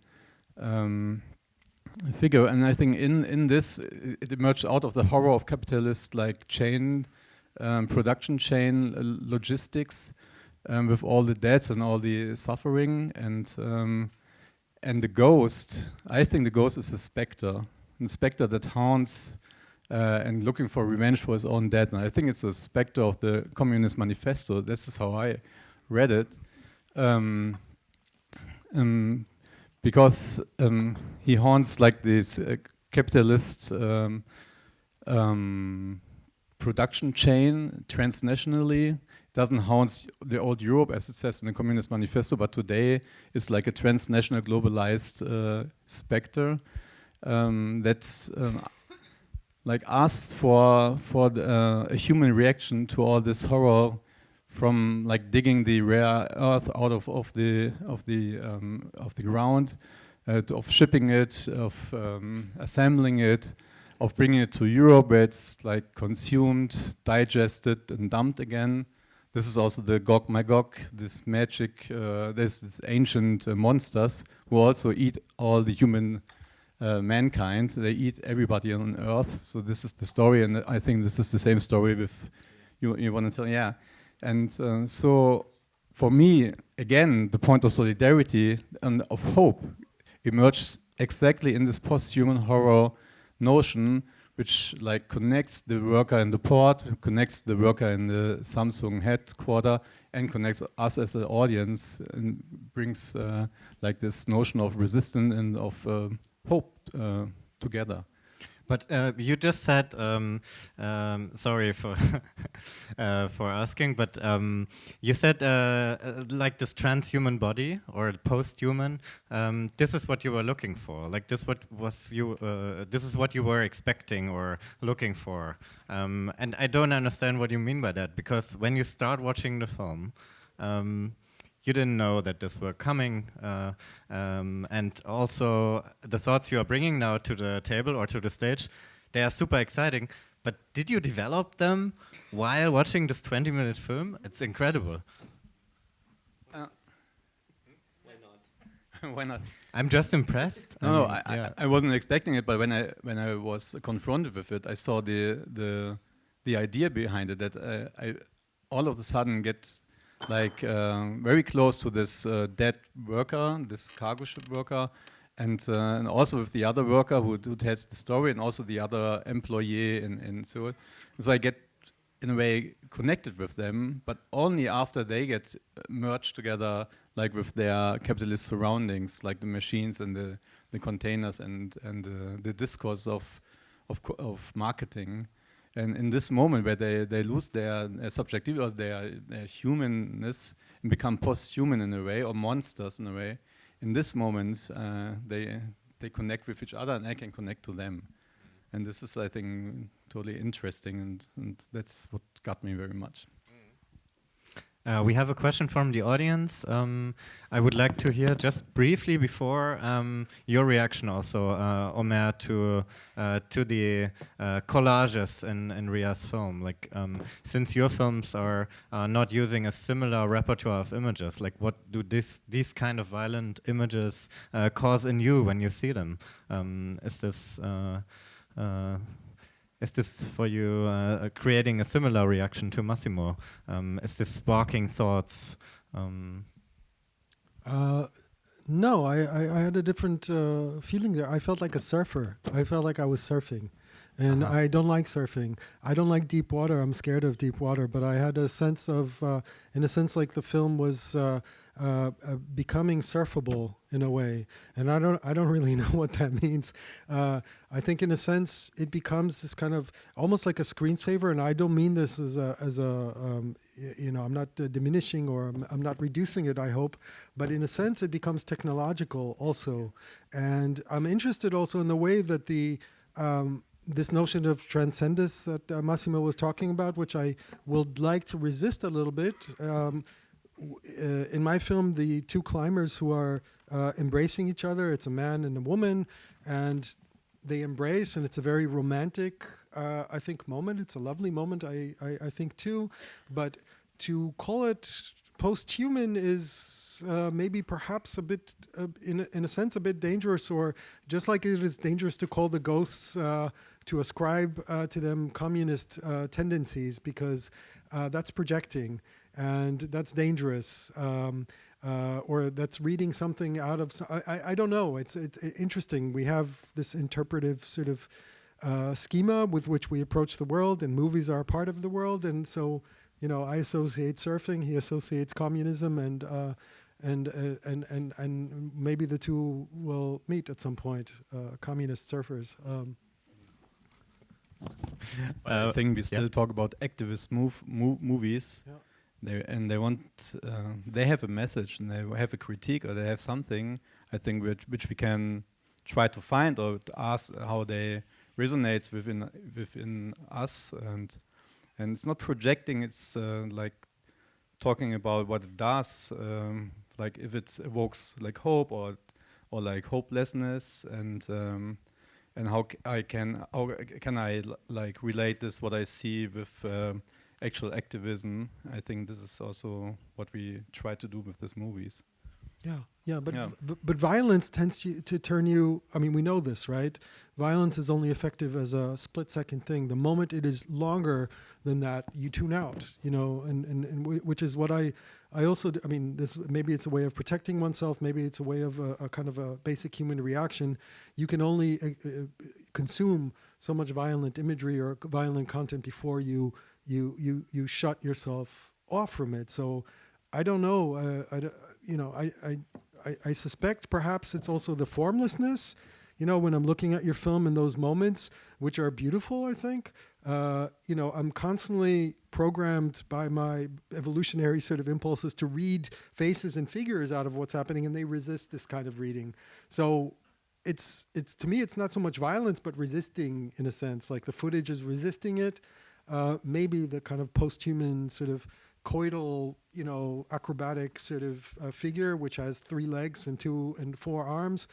figure. And I think in this, it emerged out of the horror of capitalist like chain, production chain, logistics, with all the deaths and all the suffering. And the ghost, I think the ghost is a specter that haunts and looking for revenge for his own death. And I think it's a specter of the Communist Manifesto. This is how I read it. Because he haunts like this capitalist production chain transnationally. Doesn't haunt the old Europe as it says in the Communist Manifesto, but today is like a transnational globalized specter that's like asks for a human reaction to all this horror, from like digging the rare earth out of the ground, of shipping it, of assembling it, of bringing it to Europe where it's like consumed, digested, and dumped again. This is also the Gog Magog, this magic, this ancient monsters who also eat all the human mankind. They eat everybody on Earth. So this is the story, and I think this is the same story with you want to tell, yeah. And so for me, again, the point of solidarity and of hope emerges exactly in this post-human horror notion, which like connects the worker in the port, connects the worker in the Samsung headquarter, and connects us as an audience, and brings like this notion of resistance and of hope together. But you just said, sorry for for asking, but you said like this transhuman body or post-human. This is what you were looking for. Like this, this is what you were expecting or looking for. And I don't understand what you mean by that, because when you start watching the film, you didn't know that this were coming, and also the thoughts you are bringing now to the table or to the stage, they are super exciting. But did you develop them while watching this 20-minute film? It's incredible. Why not? Why not? I'm just impressed. No, I wasn't expecting it, but when I was confronted with it, I saw the idea behind it, that I all of a sudden get like very close to this dead worker, this cargo ship worker, and also with the other worker who tells the story, and also the other employee in Seoul. And so I get, in a way, connected with them, but only after they get merged together, like with their capitalist surroundings, like the machines and the containers and the discourse of marketing. And in this moment where they lose their subjectivity or their humanness and become post-human in a way, or monsters in a way, in this moment they connect with each other, and I can connect to them. And this is, I think, totally interesting, and that's what got me very much. We have a question from the audience. I would like to hear just briefly before your reaction also, Omer, to the collages in Riar's film. Like, since your films are not using a similar repertoire of images, like what do these kind of violent images cause in you when you see them? Is this for you creating a similar reaction to Massimo? Is this sparking thoughts? No, I had a different feeling there. I felt like a surfer. I felt like I was surfing. And I don't like surfing. I don't like deep water. I'm scared of deep water. But I had a sense of, in a sense, like the film was becoming surfable in a way. And I don't really know what that means. I think, in a sense, it becomes this kind of almost like a screensaver. And I don't mean this as you know, I'm not diminishing or I'm not reducing it, I hope. But in a sense, it becomes technological also. And I'm interested also in the way that the this notion of transcendence that Massimo was talking about, which I would like to resist a little bit. In my film, the two climbers who are embracing each other, it's a man and a woman, and they embrace, and it's a very romantic, I think, moment. It's a lovely moment, I think, too. But to call it post-human is maybe perhaps a bit, in a sense, a bit dangerous, or just like it is dangerous to call the ghosts, to ascribe to them communist tendencies, because that's projecting, and that's dangerous, or that's reading something out of, I don't know, it's interesting. We have this interpretive sort of schema with which we approach the world, and movies are a part of the world, and so, you know, I associate surfing, he associates communism, and maybe the two will meet at some point, communist surfers. I think we still talk about activist movies. Yeah. They have a message, and they have a critique, or they have something, I think, which we can try to find, or to ask how they resonate within us, and it's not projecting, it's like talking about what it does, like if it evokes like hope or like hopelessness, and how can I like relate this, what I see, with actual activism. I think this is also what we try to do with these movies. But violence tends to turn you, I mean, we know this, right? Violence is only effective as a split-second thing. The moment it is longer than that, you tune out, you know, and which is what I also, I mean, this, maybe it's a way of protecting oneself, maybe it's a way of a kind of a basic human reaction. You can only consume so much violent imagery or violent content before you shut yourself off from it. So I don't know, I suspect perhaps it's also the formlessness. You know, when I'm looking at your film in those moments, which are beautiful, I think, you know, I'm constantly programmed by my evolutionary sort of impulses to read faces and figures out of what's happening, and they resist this kind of reading. So it's to me, it's not so much violence, but resisting, in a sense, like the footage is resisting it. Maybe the kind of post-human sort of coital, you know, acrobatic sort of figure, which has 3 legs and 4 arms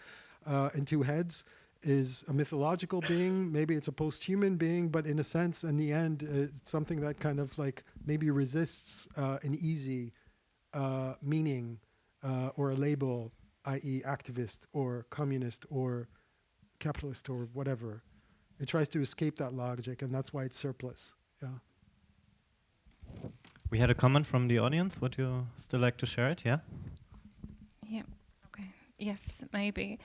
and 2 heads, is a mythological being. Maybe it's a post-human being, but in a sense, in the end, it's something that kind of like maybe resists an easy meaning or a label, i.e. activist or communist or capitalist or whatever. It tries to escape that logic, and that's why it's surplus. Yeah. We had a comment from the audience. Would you still like to share it? Yeah? Yeah, okay. Yes, maybe.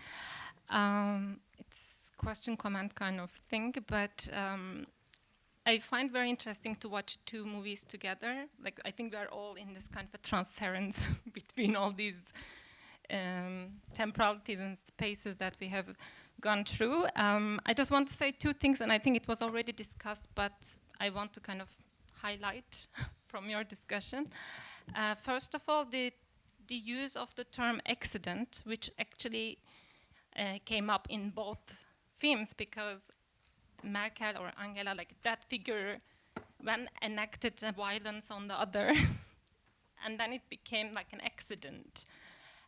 It's question, comment kind of thing, but I find very interesting to watch 2 movies together. Like, I think we are all in this kind of a transference between all these temporalities and spaces that we have gone through. I just want to say 2 things, and I think it was already discussed, but I want to kind of highlight from your discussion. First of all, the use of the term accident, which actually came up in both films, because Merkel or Angela, like that figure, when enacted violence on the other, and then it became like an accident.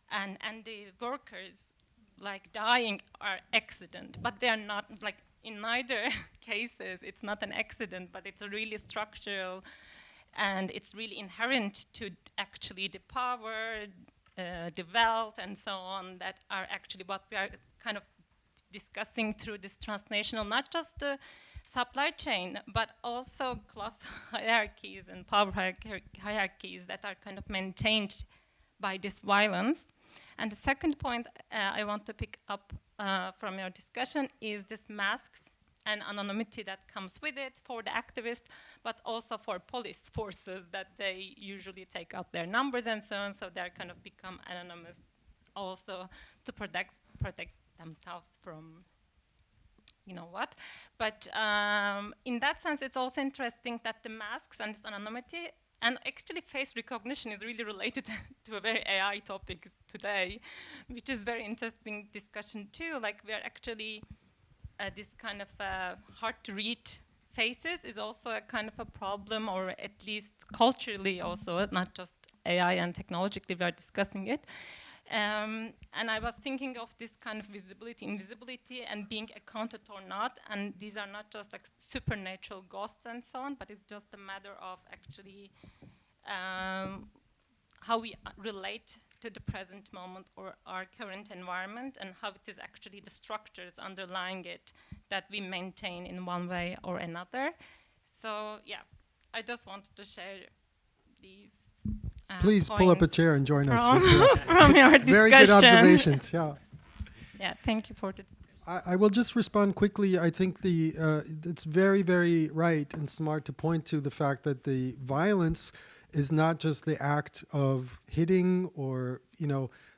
And the workers, like dying, are accident, but they're not, like in neither cases, it's not an accident, but it's a really structural, and it's really inherent to actually the power, the wealth, and so on, that are actually what we are kind of discussing through this transnational, not just the supply chain, but also class hierarchies and power hierarchies that are kind of maintained by this violence. And the second point I want to pick up from your discussion is this masks and anonymity that comes with it for the activists, but also for police forces that they usually take out their numbers and so on, so they're kind of become anonymous also to protect themselves from you know what. But in that sense, it's also interesting that the masks and this anonymity and actually face recognition is really related to a very AI topic today, which is very interesting discussion too. Like we're actually this kind of hard to read faces is also a kind of a problem, or at least culturally also, not just AI and technologically we are discussing it. And I was thinking of this kind of visibility, invisibility, and being accounted or not. And these are not just like supernatural ghosts and so on, but it's just a matter of actually how we relate to the present moment or our current environment, and how it is actually the structures underlying it that we maintain in one way or another. So yeah, I just wanted to share these. Please pull up a chair and join us. From your discussion. Very good observations, yeah. Yeah, thank you for the discussion. I will just respond quickly. I think it's very, very right and smart to point to the fact that the violence is not just the act of hitting or,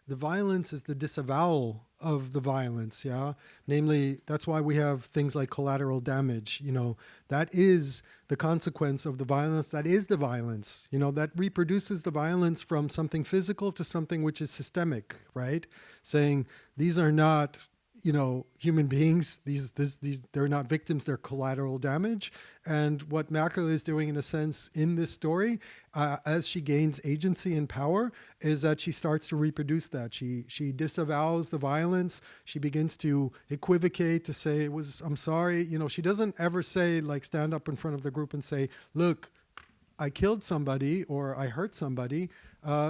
the violence is the disavowal of the violence, yeah? Namely, that's why we have things like collateral damage, that is the consequence of the violence, that is the violence, that reproduces the violence from something physical to something which is systemic, right? Saying these are not, human beings, these they're not victims, they're collateral damage. And what Merkel is doing, in a sense, in this story, as she gains agency and power, is that she starts to reproduce that. She disavows the violence. She begins to equivocate, to say, I'm sorry. She doesn't ever say, like, stand up in front of the group and say, look, I killed somebody or I hurt somebody.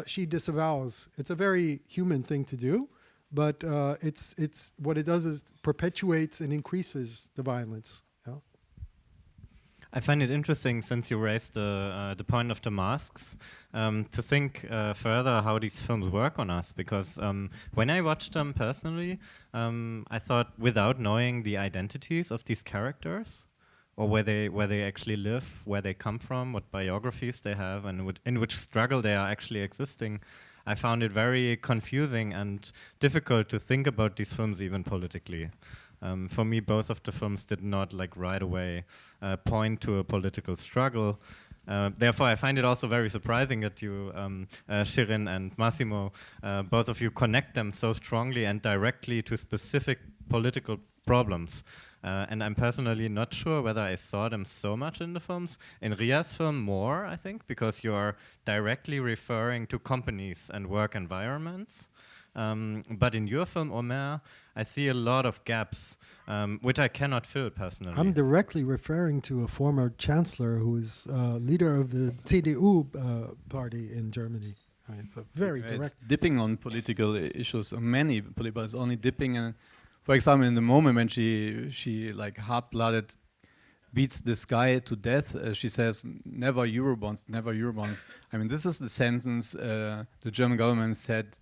She disavows. It's a very human thing to do. But it's what it does is perpetuates and increases the violence. Yeah? I find it interesting, since you raised the point of the masks, to think further how these films work on us. Because when I watched them personally, I thought, without knowing the identities of these characters, or where they actually live, where they come from, what biographies they have, and in which struggle they are actually existing, I found it very confusing and difficult to think about these films even politically. For me, both of the films did not, like, right away point to a political struggle. Therefore, I find it also very surprising that you, Şirin and Massimo, both of you connect them so strongly and directly to specific political problems. And I'm personally not sure whether I saw them so much in the films. In Riar's film, more, I think, because you're directly referring to companies and work environments. But in your film, Omer, I see a lot of gaps, which I cannot fill personally. I'm directly referring to a former chancellor who is leader of the CDU party in Germany. It's a very direct. It's dipping on political issues. Many political, it's only dipping in. For example, in the moment when she like hard-blooded beats this guy to death, she says, "Never Eurobonds, never Eurobonds." I mean, this is the sentence the German government said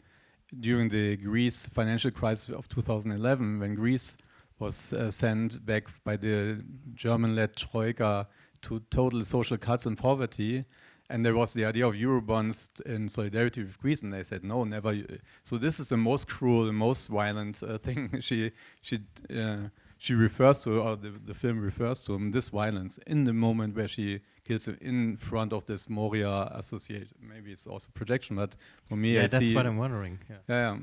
during the Greece financial crisis of 2011, when Greece was sent back by the German-led Troika to total social cuts and poverty. And there was the idea of Eurobonds in solidarity with Greece, and they said, no, never. So this is the most cruel, the most violent thing she refers to, or the film refers to, this violence in the moment where she kills him in front of this Moria association. Maybe it's also projection, but for me, I that's see what I'm wondering. Yeah.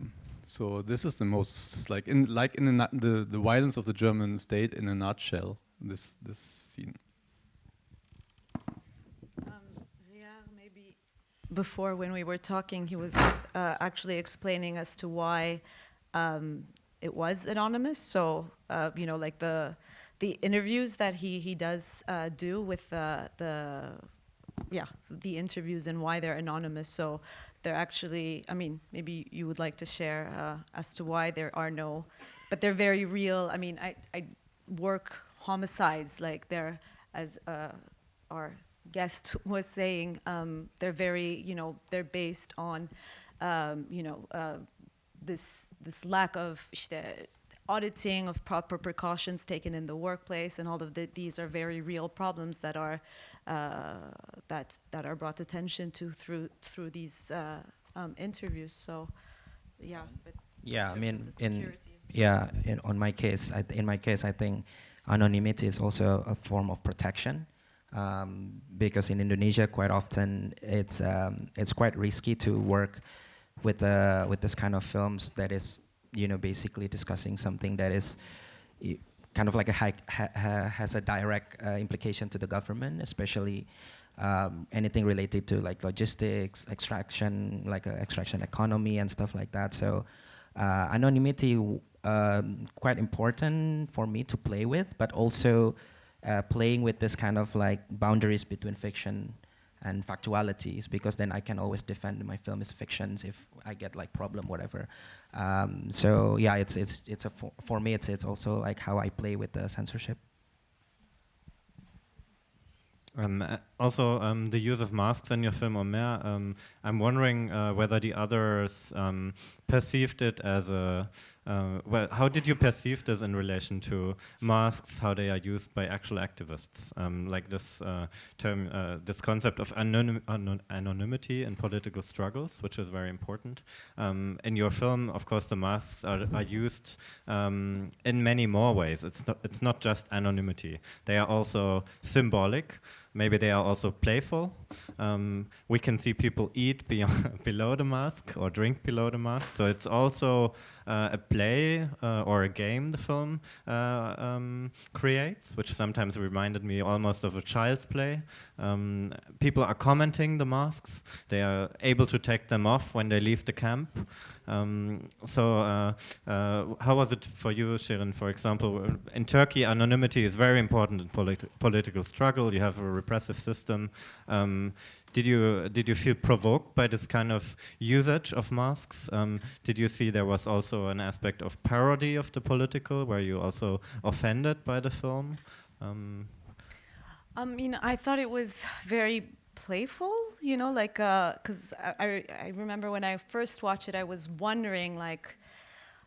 So this is the most the violence of the German state in a nutshell. This scene. Before, when we were talking, he was actually explaining as to why it was anonymous. So, like the interviews that he does do with the interviews and why they're anonymous. So they're actually, I mean, maybe you would like to share as to why there are no, but they're very real. I mean, I work homicides, like they're, as our guest was saying, they're very, they're based on, this lack of auditing, of proper precautions taken in the workplace, and all of these are very real problems that are that are brought attention to through these interviews. So, yeah. But yeah, I mean, in my case, I think anonymity is also a form of protection. Because in Indonesia, quite often it's quite risky to work with this kind of films that is, basically discussing something that is kind of like has a direct implication to the government, especially anything related to like logistics, extraction, like extraction economy and stuff like that. So anonymity quite important for me to play with, but also playing with this kind of like boundaries between fiction and factualities, because then I can always defend my film as fictions if I get like problem, whatever. So yeah, it's for me it's also like how I play with the censorship. Also, the use of masks in your film, Omer, I'm wondering whether the others perceived it as a, well, how did you perceive this in relation to masks, how they are used by actual activists? Like this term, this concept of anonymity in political struggles, which is very important. In your film, of course, the masks are used in many more ways. It's not just anonymity. They are also symbolic. Maybe they are also playful. We can see people eat below the mask or drink below the mask. So it's also a play or a game the film creates, which sometimes reminded me almost of a child's play. People are commenting the masks. They are able to take them off when they leave the camp. So how was it for you, Şirin? For example, in Turkey, anonymity is very important in political struggle. You have a repressive system. Did you feel provoked by this kind of usage of masks? Did you see there was also an aspect of parody of the political? Were you also offended by the film? I thought it was very playful, like, because I remember when I first watched it, I was wondering, like,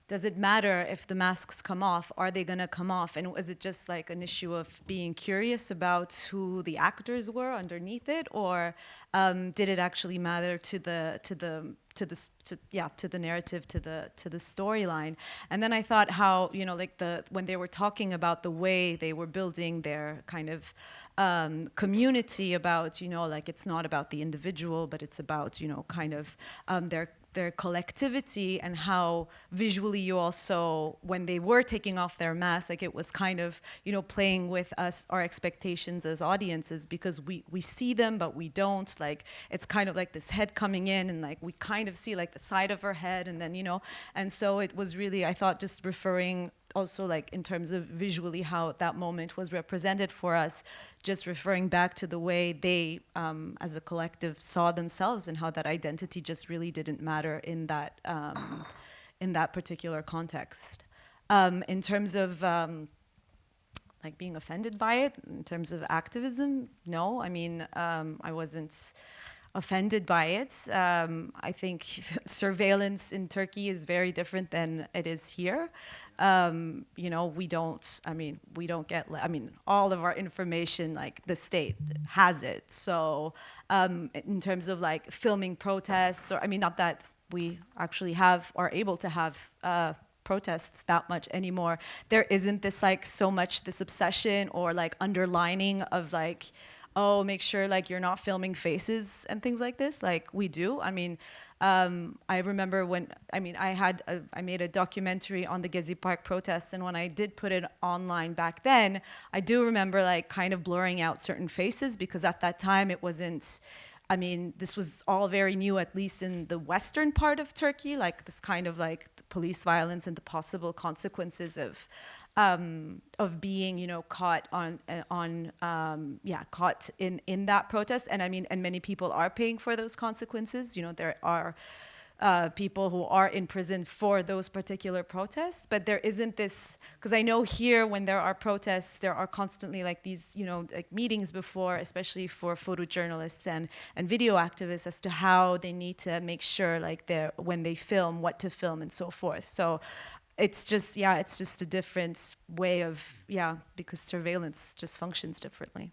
does it matter if the masks come off? Are they gonna come off? And was it just like an issue of being curious about who the actors were underneath it, or did it actually matter to the narrative, to the storyline? And then I thought how, like when they were talking about the way they were building their kind of community, about, like it's not about the individual, but it's about, kind of their collectivity, and how visually you also, when they were taking off their masks, like it was kind of, playing with us, our expectations as audiences, because we see them, but we don't, like, it's kind of like this head coming in, and like we kind of see like the side of her head, and then, and so it was really, I thought, just referring also, like, in terms of visually how that moment was represented for us, just referring back to the way they, as a collective, saw themselves, and how that identity just really didn't matter in that particular context. In terms of like being offended by it, in terms of activism, no. I mean, I wasn't offended by it. I think surveillance in Turkey is very different than it is here. We don't get, all of our information, like the state has it. So in terms of like filming protests, or, not that we actually are able to have protests that much anymore. There isn't this like so much this obsession or like underlining of like, oh, make sure like you're not filming faces and things like this, like we do. I remember when, I made a documentary on the Gezi Park protests, and when I did put it online back then, I do remember like kind of blurring out certain faces, because at that time it wasn't, this was all very new, at least in the western part of Turkey, like this kind of like the police violence and the possible consequences of being, caught caught in that protest. And and many people are paying for those consequences. There are people who are in prison for those particular protests, but there isn't this, because I know here when there are protests, there are constantly like these, like meetings before, especially for photojournalists and video activists, as to how they need to make sure like when they film, what to film and so forth. So it's just, yeah, it's just a different way of, yeah, because surveillance just functions differently.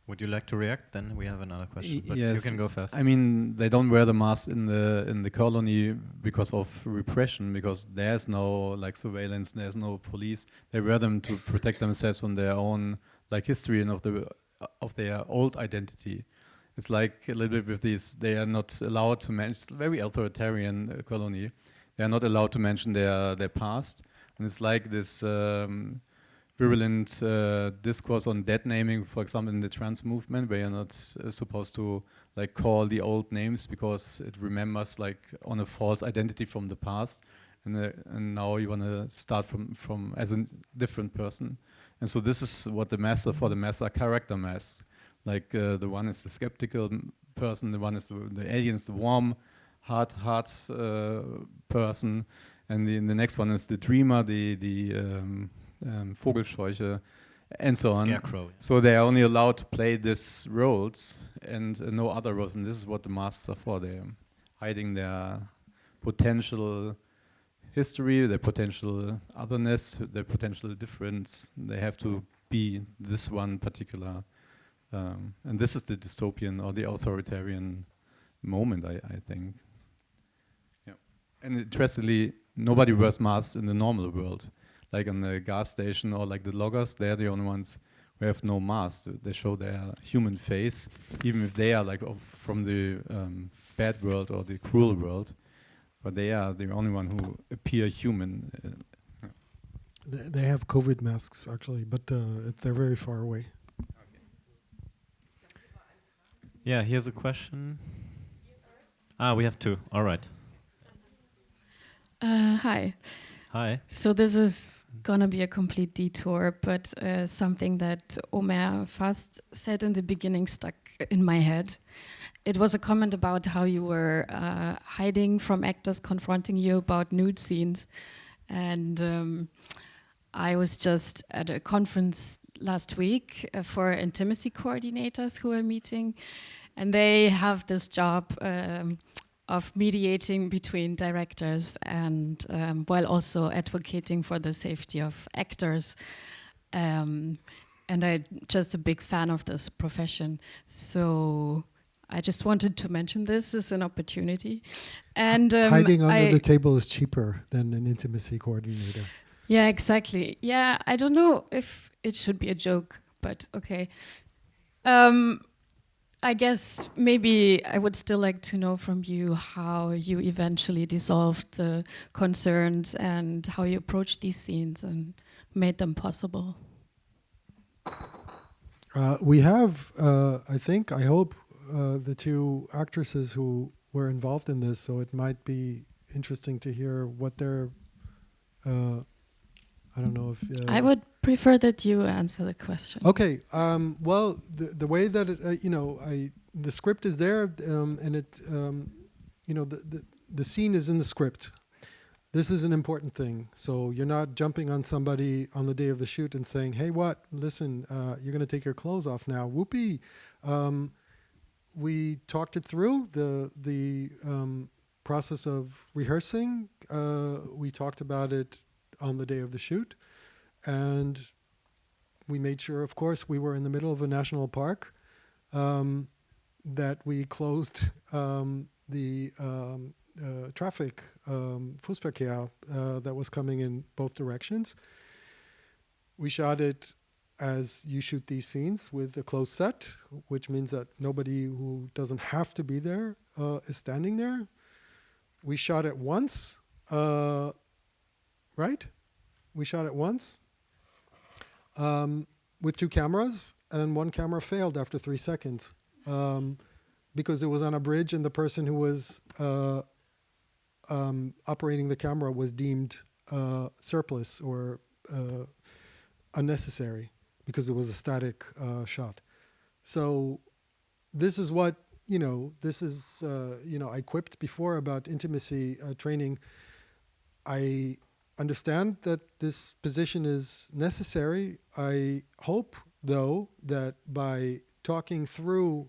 Would you like to react? Then we have another question, but yes, you can go first. I mean, they don't wear the mask in the colony because of repression, because there's no like surveillance, there's no police. They wear them to protect themselves from their own like history and of their old identity. It's like a little bit with these. They are not allowed to mention. It's a very authoritarian colony. They are not allowed to mention their past, and it's like this. Virulent discourse on dead naming, for example, in the trans movement, where you're not supposed to like call the old names because it remembers like on a false identity from the past, and now you want to start from as a different person. And so this is what the masks are for. The masks are character masks. Like the one is the skeptical person, the one is the alien is the warm, hard person, and the next one is the dreamer, the Vogelscheuche, and so on. Scarecrow. So they are only allowed to play these roles and no other roles, and this is what the masks are for. They're hiding their potential history, their potential otherness, their potential difference. They have to be this one particular, and this is the dystopian or the authoritarian moment, I think. Yeah. And interestingly, nobody wears masks in the normal world. Like on the gas station or like the loggers, they're the only ones who have no mask. They show their human face, even if they are like from the bad world or the cruel world. But they are the only one who appear human. They have COVID masks actually, but they're very far away. Yeah, here's a question. We have two. All right. Hi. Hi. So this is gonna be a complete detour, but something that Omer Fast said in the beginning stuck in my head. It was a comment about how you were hiding from actors confronting you about nude scenes. And I was just at a conference last week for intimacy coordinators who were meeting, and they have this job of mediating between directors and while also advocating for the safety of actors. And I'm just a big fan of this profession. So I just wanted to mention this as an opportunity. And hiding under the table is cheaper than an intimacy coordinator. Yeah, exactly. Yeah, I don't know if it should be a joke, but okay. I guess maybe I would still like to know from you how you eventually dissolved the concerns and how you approached these scenes and made them possible. We have, I hope, the two actresses who were involved in this, so it might be interesting to hear what their, I don't know if... I would prefer that you answer the question. Okay, well, the way that it, the script is there, and it, the scene is in the script. This is an important thing. So you're not jumping on somebody on the day of the shoot and saying, "Hey, what? Listen, you're going to take your clothes off now." Whoopee! We talked it through the process of rehearsing. We talked about it on the day of the shoot, and we made sure, of course, we were in the middle of a national park, that we closed the traffic, Fußverkehr, that was coming in both directions. We shot it as you shoot these scenes with a closed set, which means that nobody who doesn't have to be there is standing there. We shot it once, right? We shot it once with two cameras, and one camera failed after 3 seconds because it was on a bridge, and the person who was operating the camera was deemed surplus or unnecessary because it was a static shot. So this is what, this is, I quipped before about intimacy training. I understand that this position is necessary. I hope, though, that by talking through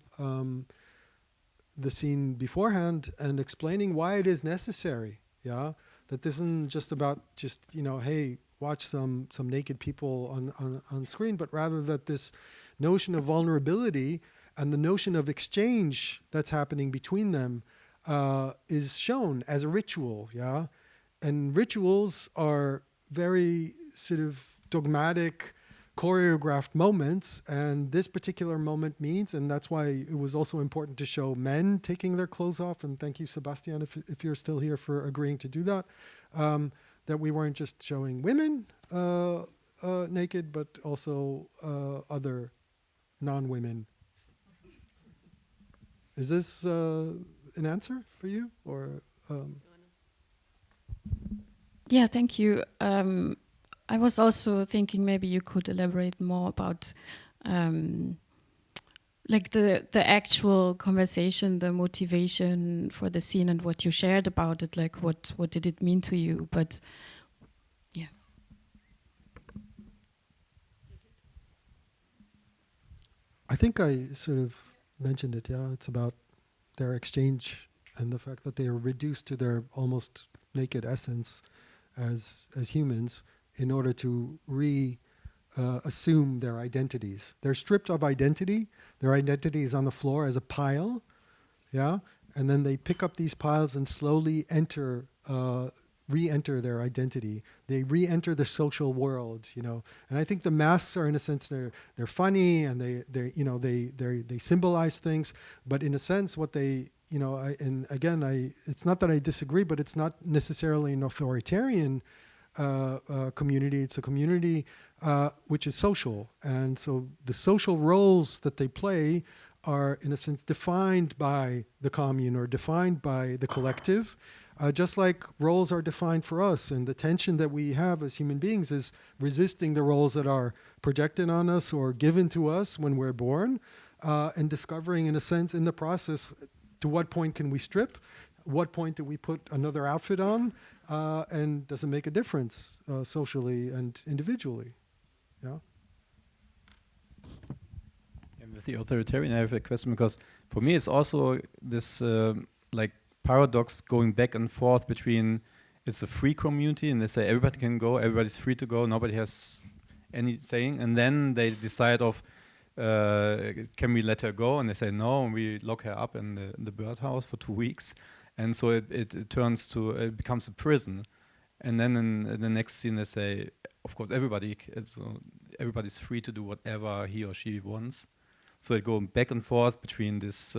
the scene beforehand and explaining why it is necessary, Yeah, that this isn't just about just, you know, hey, watch some naked people on screen, but rather that this notion of vulnerability and the notion of exchange that's happening between them is shown as a ritual. Yeah, and rituals are very sort of dogmatic, choreographed moments, and this particular moment means, and that's why it was also important to show men taking their clothes off, and thank you, Sebastian, if you're still here, for agreeing to do that, that we weren't just showing women naked, but also other non-women. Is this an answer for you, or? Yeah, thank you. I was also thinking maybe you could elaborate more about like the actual conversation, the motivation for the scene, and what you shared about it. Like what did it mean to you? But yeah. I think I sort of mentioned it. Yeah, it's about their exchange and the fact that they are reduced to their almost naked essence as humans in order to assume their identities. They're stripped of identity. Their identity is on the floor as a pile, yeah? And then they pick up these piles and slowly re-enter their identity. They re-enter the social world, you know. And I think the masks are, in a sense, they're funny, and they symbolize things. But in a sense, what they, you know, it's not that I disagree, but it's not necessarily an authoritarian community. It's a community which is social, and so the social roles that they play are, in a sense, defined by the commune or defined by the collective, just like roles are defined for us. And the tension that we have as human beings is resisting the roles that are projected on us or given to us when we're born, and discovering, in a sense, in the process, to what point can we strip? What point do we put another outfit on? And does it make a difference socially and individually? Yeah. And with the authoritarian, I have a question, because for me it's also this like paradox going back and forth between it's a free community and they say everybody can go, everybody's free to go, nobody has anything, and then they decide of can we let her go, and they say no, and we lock her up in the birdhouse for 2 weeks, and so it turns to, it becomes a prison. And then in the next scene they say, of course everybody's free to do whatever he or she wants. So it goes back and forth between this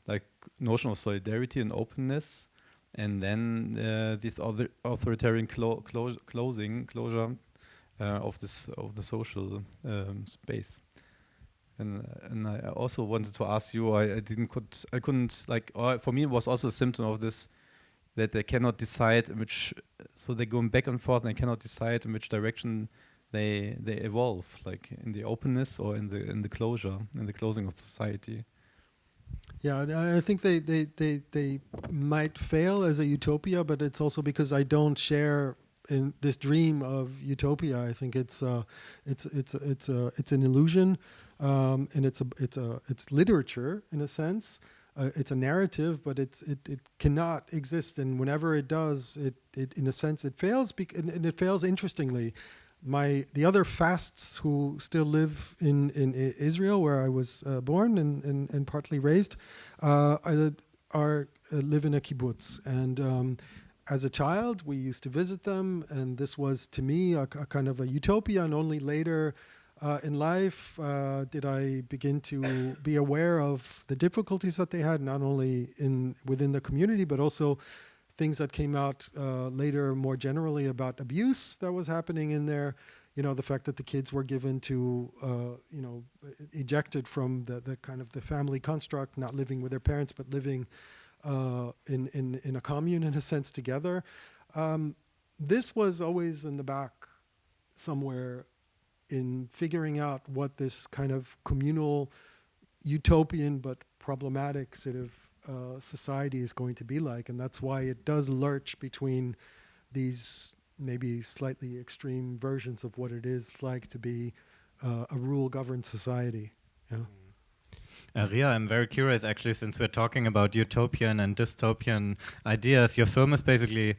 like notion of solidarity and openness, and then this other authoritarian closure of the social space. And I also wanted to ask you, I couldn't like, for me it was also a symptom of this, that they cannot decide in which, so they're going back and forth and they cannot decide in which direction they evolve, like in the openness or in the closure, in the closing of society. Yeah, I think they might fail as a utopia, but it's also because I don't share in this dream of utopia. I think it's an illusion, and it's literature in a sense. It's a narrative, but it cannot exist, and whenever it does, it in a sense it fails, and it fails interestingly. The other fasts who still live in Israel, where I was born and partly raised, live in a kibbutz, and as a child we used to visit them, and this was to me a kind of a utopia, and only later in life did I begin to be aware of the difficulties that they had, not only within the community, but also things that came out later more generally about abuse that was happening in there. You know, the fact that the kids were given to, ejected from the kind of the family construct, not living with their parents, but living in a commune in a sense together. This was always in the back somewhere in figuring out what this kind of communal, utopian but problematic sort of society is going to be like, and that's why it does lurch between these maybe slightly extreme versions of what it is like to be a rule-governed society. Yeah. Ria, I'm very curious actually, since we're talking about utopian and dystopian ideas. Your film is basically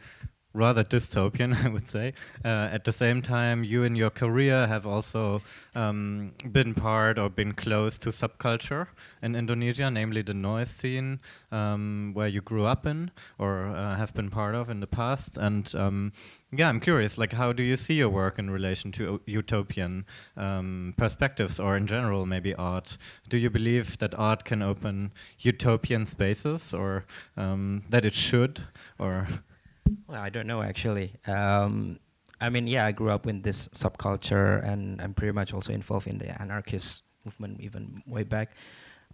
rather dystopian, I would say. At the same time, you in your career have also been part or been close to subculture in Indonesia, namely the noise scene, where you grew up in or have been part of in the past. And yeah, I'm curious, like, how do you see your work in relation to utopian perspectives, or in general, maybe art? Do you believe that art can open utopian spaces, or that it should, or? Well, I don't know actually. I mean, yeah, I grew up in this subculture, and I'm pretty much also involved in the anarchist movement even way back.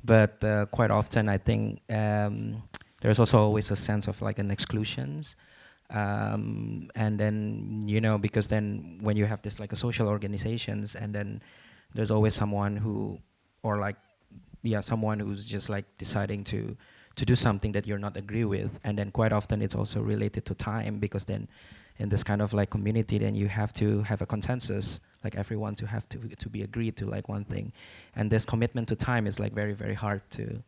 But quite often, I think there's also always a sense of like an exclusions. And then, you know, because then when you have this like a social organizations, and then there's always someone who, or like, yeah, someone who's just like deciding to do something that you're not agree with. And then quite often it's also related to time, because then in this kind of like community, then you have to have a consensus, like everyone to have to be agreed to like one thing. And this commitment to time is like very, very hard to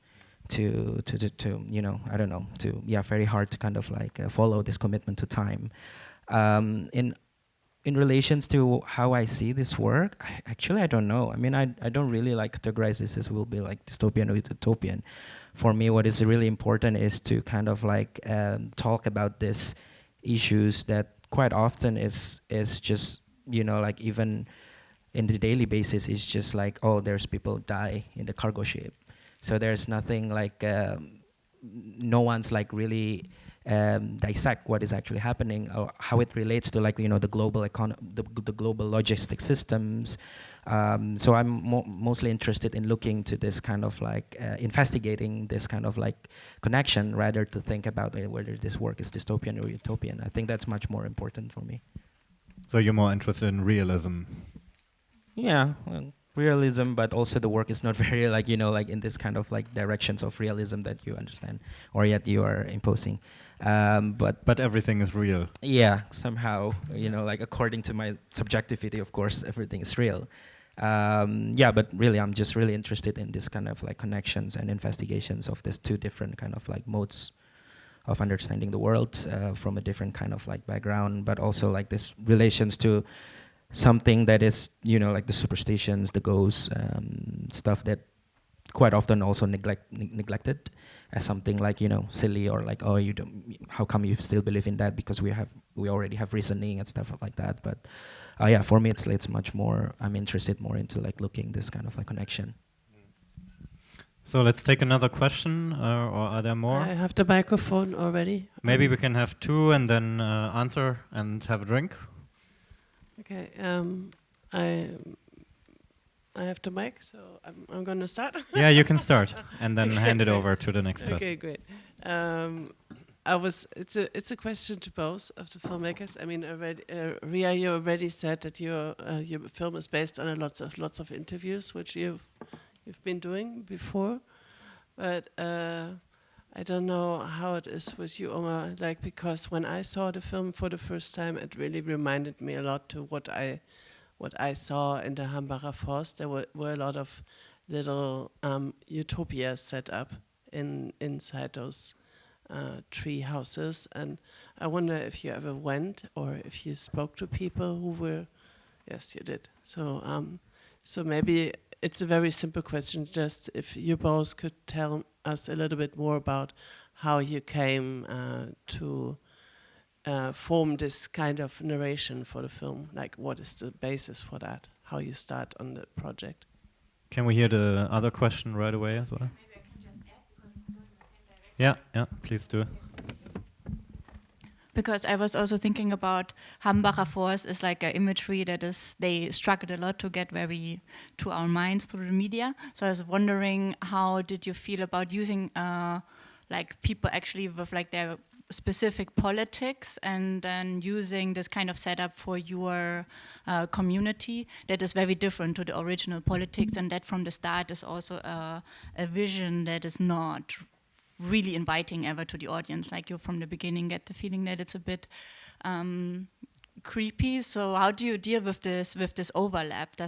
you know, I don't know, very hard to kind of like follow this commitment to time. In relations to how I see this work, I don't know. I mean, I don't really like categorize this as will be like dystopian or utopian. For me, what is really important is to kind of like talk about these issues that quite often is just, you know, like even in the daily basis, it's just like, oh, there's people die in the cargo ship. So there's nothing like, no one's like really dissect what is actually happening, or how it relates to like, you know, the global the global logistic systems. So I'm mostly interested in looking to this kind of like investigating this kind of like connection, rather to think about whether this work is dystopian or utopian. I think that's much more important for me. So you're more interested in realism? Yeah, well, realism, but also the work is not very like, you know, like in this kind of like directions of realism that you understand or yet you are imposing. But everything is real. Yeah, somehow, you know, like according to my subjectivity, of course, everything is real. Yeah, but really, I'm just really interested in this kind of like connections and investigations of these two different kind of like modes of understanding the world from a different kind of like background, but also like this relations to something that is, you know, like the superstitions, the ghosts, stuff that quite often also neglected as something like, you know, silly, or like, oh, you don't, how come you still believe in that, because we already have reasoning and stuff like that. But yeah, for me it's much more, I'm interested more into like looking this kind of like connection. So let's take another question, or are there more? I have the microphone already. Maybe we can have two and then answer and have a drink. Okay, I have the mic, so I'm going to start. Yeah, you can start, and then Okay, hand it great. over to the next person. Okay, great. It's a question to both of the filmmakers. I mean, Ria, you already said that your film is based on lots of interviews, which you've been doing before, but I don't know how it is with you, Omer. Like, because when I saw the film for the first time, it really reminded me a lot to what I saw in the Hambacher Forst. There were a lot of little utopias set up inside those tree houses, and I wonder if you ever went or if you spoke to people who were. Yes, you did. So maybe it's a very simple question. Just if you both could tell us a little bit more about how you came to form this kind of narration for the film. Like, what is the basis for that? How you start on the project? Can we hear the other question right away as well? Maybe I can just add, because it's going in the same direction. Yeah, please do. Because I was also thinking about Hambacher Forst is like an imagery that they struggled a lot to get very to our minds through the media. So I was wondering, how did you feel about using like people actually with like their specific politics, and then using this kind of setup for your community that is very different to the original politics, and that from the start is also a vision that is not really inviting ever to the audience. Like, you from the beginning get the feeling that it's a bit creepy. So how do you deal with this overlap?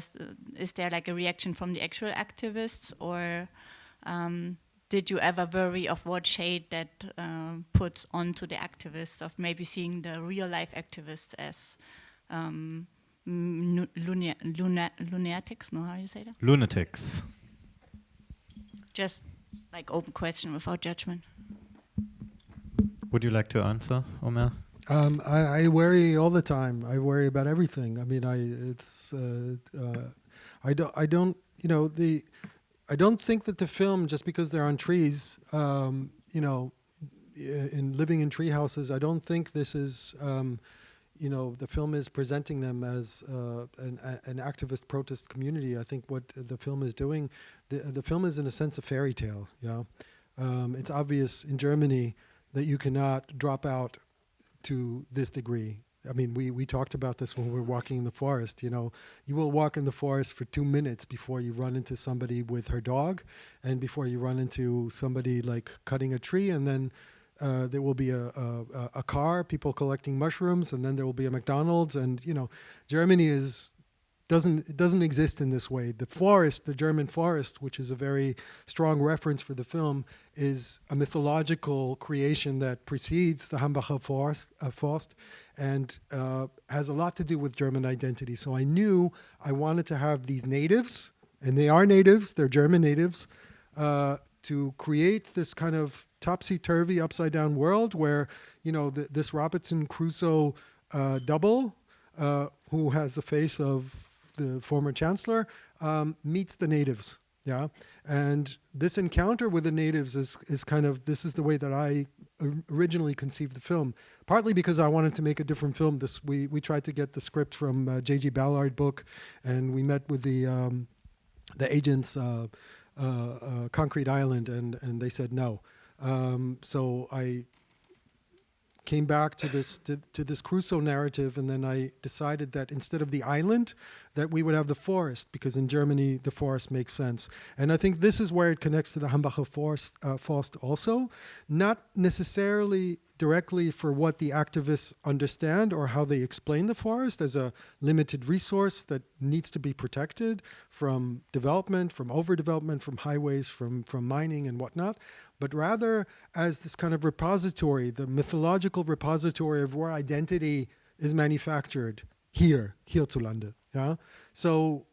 Is there like a reaction from the actual activists, or did you ever worry of what shade that puts onto the activists, of maybe seeing the real life activists as lunatics? No, how do you say that? Lunatics. Just like open question without judgment. Would you like to answer, Omer? I worry all the time. I worry about everything. I mean, I don't, you know, I don't think that the film, just because they're on trees, you know, in living in tree houses, I don't think this is, you know, the film is presenting them as an activist protest community. I think what the film is doing, the film is in a sense a fairy tale. Yeah, it's obvious in Germany that you cannot drop out to this degree. I mean, we talked about this when we were walking in the forest. You know, you will walk in the forest for 2 minutes before you run into somebody with her dog, and before you run into somebody like cutting a tree, and then there will be a car, people collecting mushrooms, and then there will be a McDonald's, and you know, Germany doesn't exist in this way. The forest, the German forest, which is a very strong reference for the film, is a mythological creation that precedes the Hambacher Forst and has a lot to do with German identity. So I knew I wanted to have these natives, and they are natives, they're German natives, to create this kind of topsy-turvy, upside-down world where, you know, this Robinson Crusoe double, who has the face of the former chancellor, meets the natives. Yeah, and this encounter with the natives is kind of, this is the way that I originally conceived the film. Partly because I wanted to make a different film. We tried to get the script from J.G. Ballard book, and we met with the agents, Concrete Island, and they said no. So I came back to this Crusoe narrative, and then I decided that instead of the island, that we would have the forest, because in Germany the forest makes sense. And I think this is where it connects to the Hambacher Forst also, not necessarily directly for what the activists understand or how they explain the forest as a limited resource that needs to be protected from development, from overdevelopment, from highways, from mining and whatnot, but rather as this kind of repository, the mythological repository of where identity is manufactured hierzulande. Yeah, so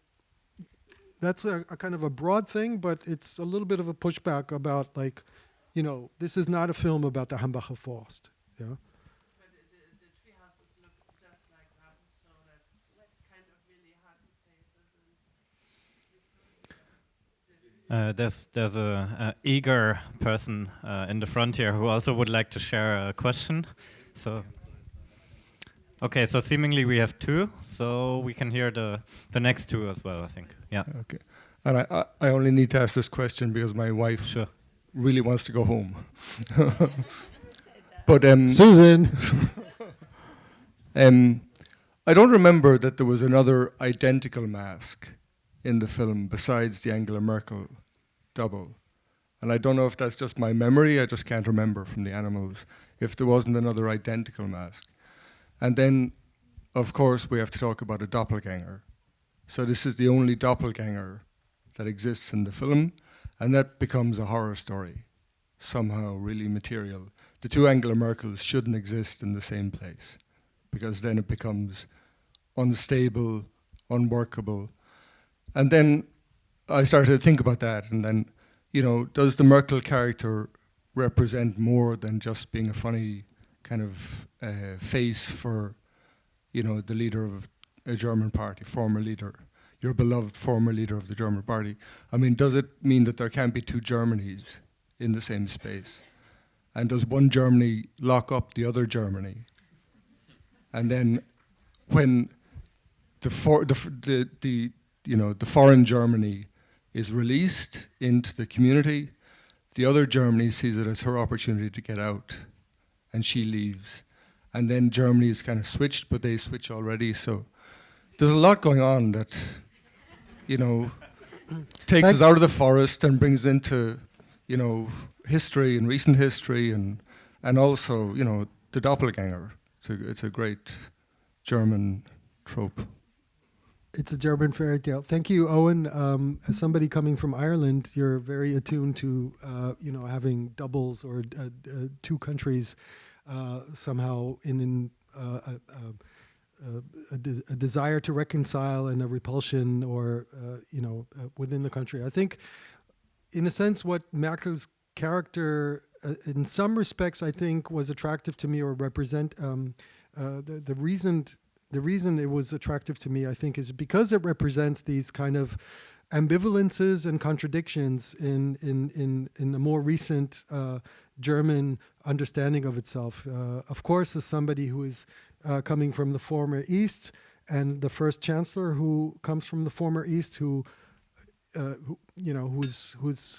that's a kind of a broad thing, but it's a little bit of a pushback about, like, you know, this is not a film about the Hambacher Forst. Yeah. But the tree houses look just like that, so that's kind of really hard to say. There's a eager person in the front here who also would like to share a question. So, okay, so seemingly we have two, so we can hear the next two as well, I think. Yeah. Okay, and I only need to ask this question because my wife really wants to go home. But Susan. I don't remember that there was another identical mask in the film besides the Angela Merkel double. And I don't know if that's just my memory, I just can't remember from the animals, if there wasn't another identical mask. And then, of course, we have to talk about a doppelganger. So this is the only doppelganger that exists in the film, and that becomes a horror story, somehow really material. The two Angela Merkels shouldn't exist in the same place, because then it becomes unstable, unworkable. And then I started to think about that, and then, you know, does the Merkel character represent more than just being a funny kind of face for, you know, the leader of a German party, former leader, your beloved former leader of the German party? I mean, does it mean that there can't be two Germanys in the same space? And does one Germany lock up the other Germany? And then when the foreign Germany is released into the community, the other Germany sees it as her opportunity to get out, and she leaves. And then Germany is kind of switched, but they switch already. So there's a lot going on that, you know, takes us out of the forest and brings into, you know, history and recent history, and also, you know, the doppelganger. It's a great German trope. It's a German fairy tale. Thank you, Owen. As somebody coming from Ireland, you're very attuned to having doubles or two countries somehow in a desire to reconcile and a repulsion, or within the country. I think, in a sense, what Merkel's character, in some respects, I think, was attractive to me, or represent the reason it was attractive to me, I think, is because it represents these kind of ambivalences and contradictions in a more recent German understanding of itself. Of course, as somebody who is coming from the former East, and the first chancellor who comes from the former East, who is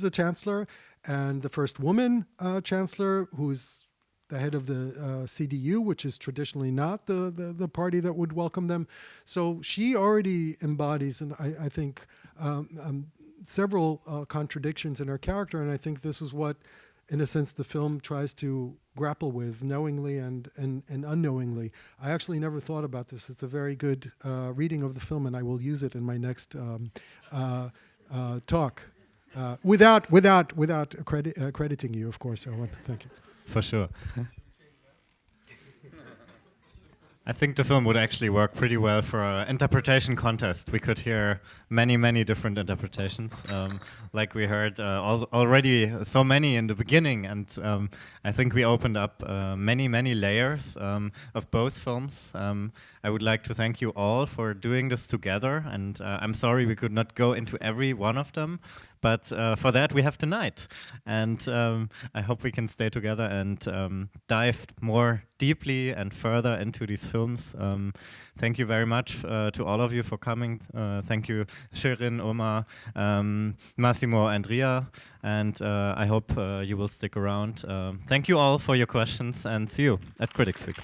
a chancellor, and the first woman chancellor, who's the head of the CDU, which is traditionally not the party that would welcome them. So she already embodies, and I think, several contradictions in her character, and I think this is what, in a sense, the film tries to grapple with, knowingly and unknowingly. I actually never thought about this. It's a very good reading of the film, and I will use it in my next talk, without crediting you, of course, Owen. Thank you. For sure. I think the film would actually work pretty well for an interpretation contest. We could hear many, many different interpretations. Like we heard already so many in the beginning, and I think we opened up many, many layers of both films. I would like to thank you all for doing this together, and I'm sorry we could not go into every one of them, but for that we have tonight. And I hope we can stay together and dive more deeply and further into these films. Thank you very much to all of you for coming. Thank you, Şirin, Omer, Massimo, and Riar. And I hope you will stick around. Thank you all for your questions, and see you at Critics Week.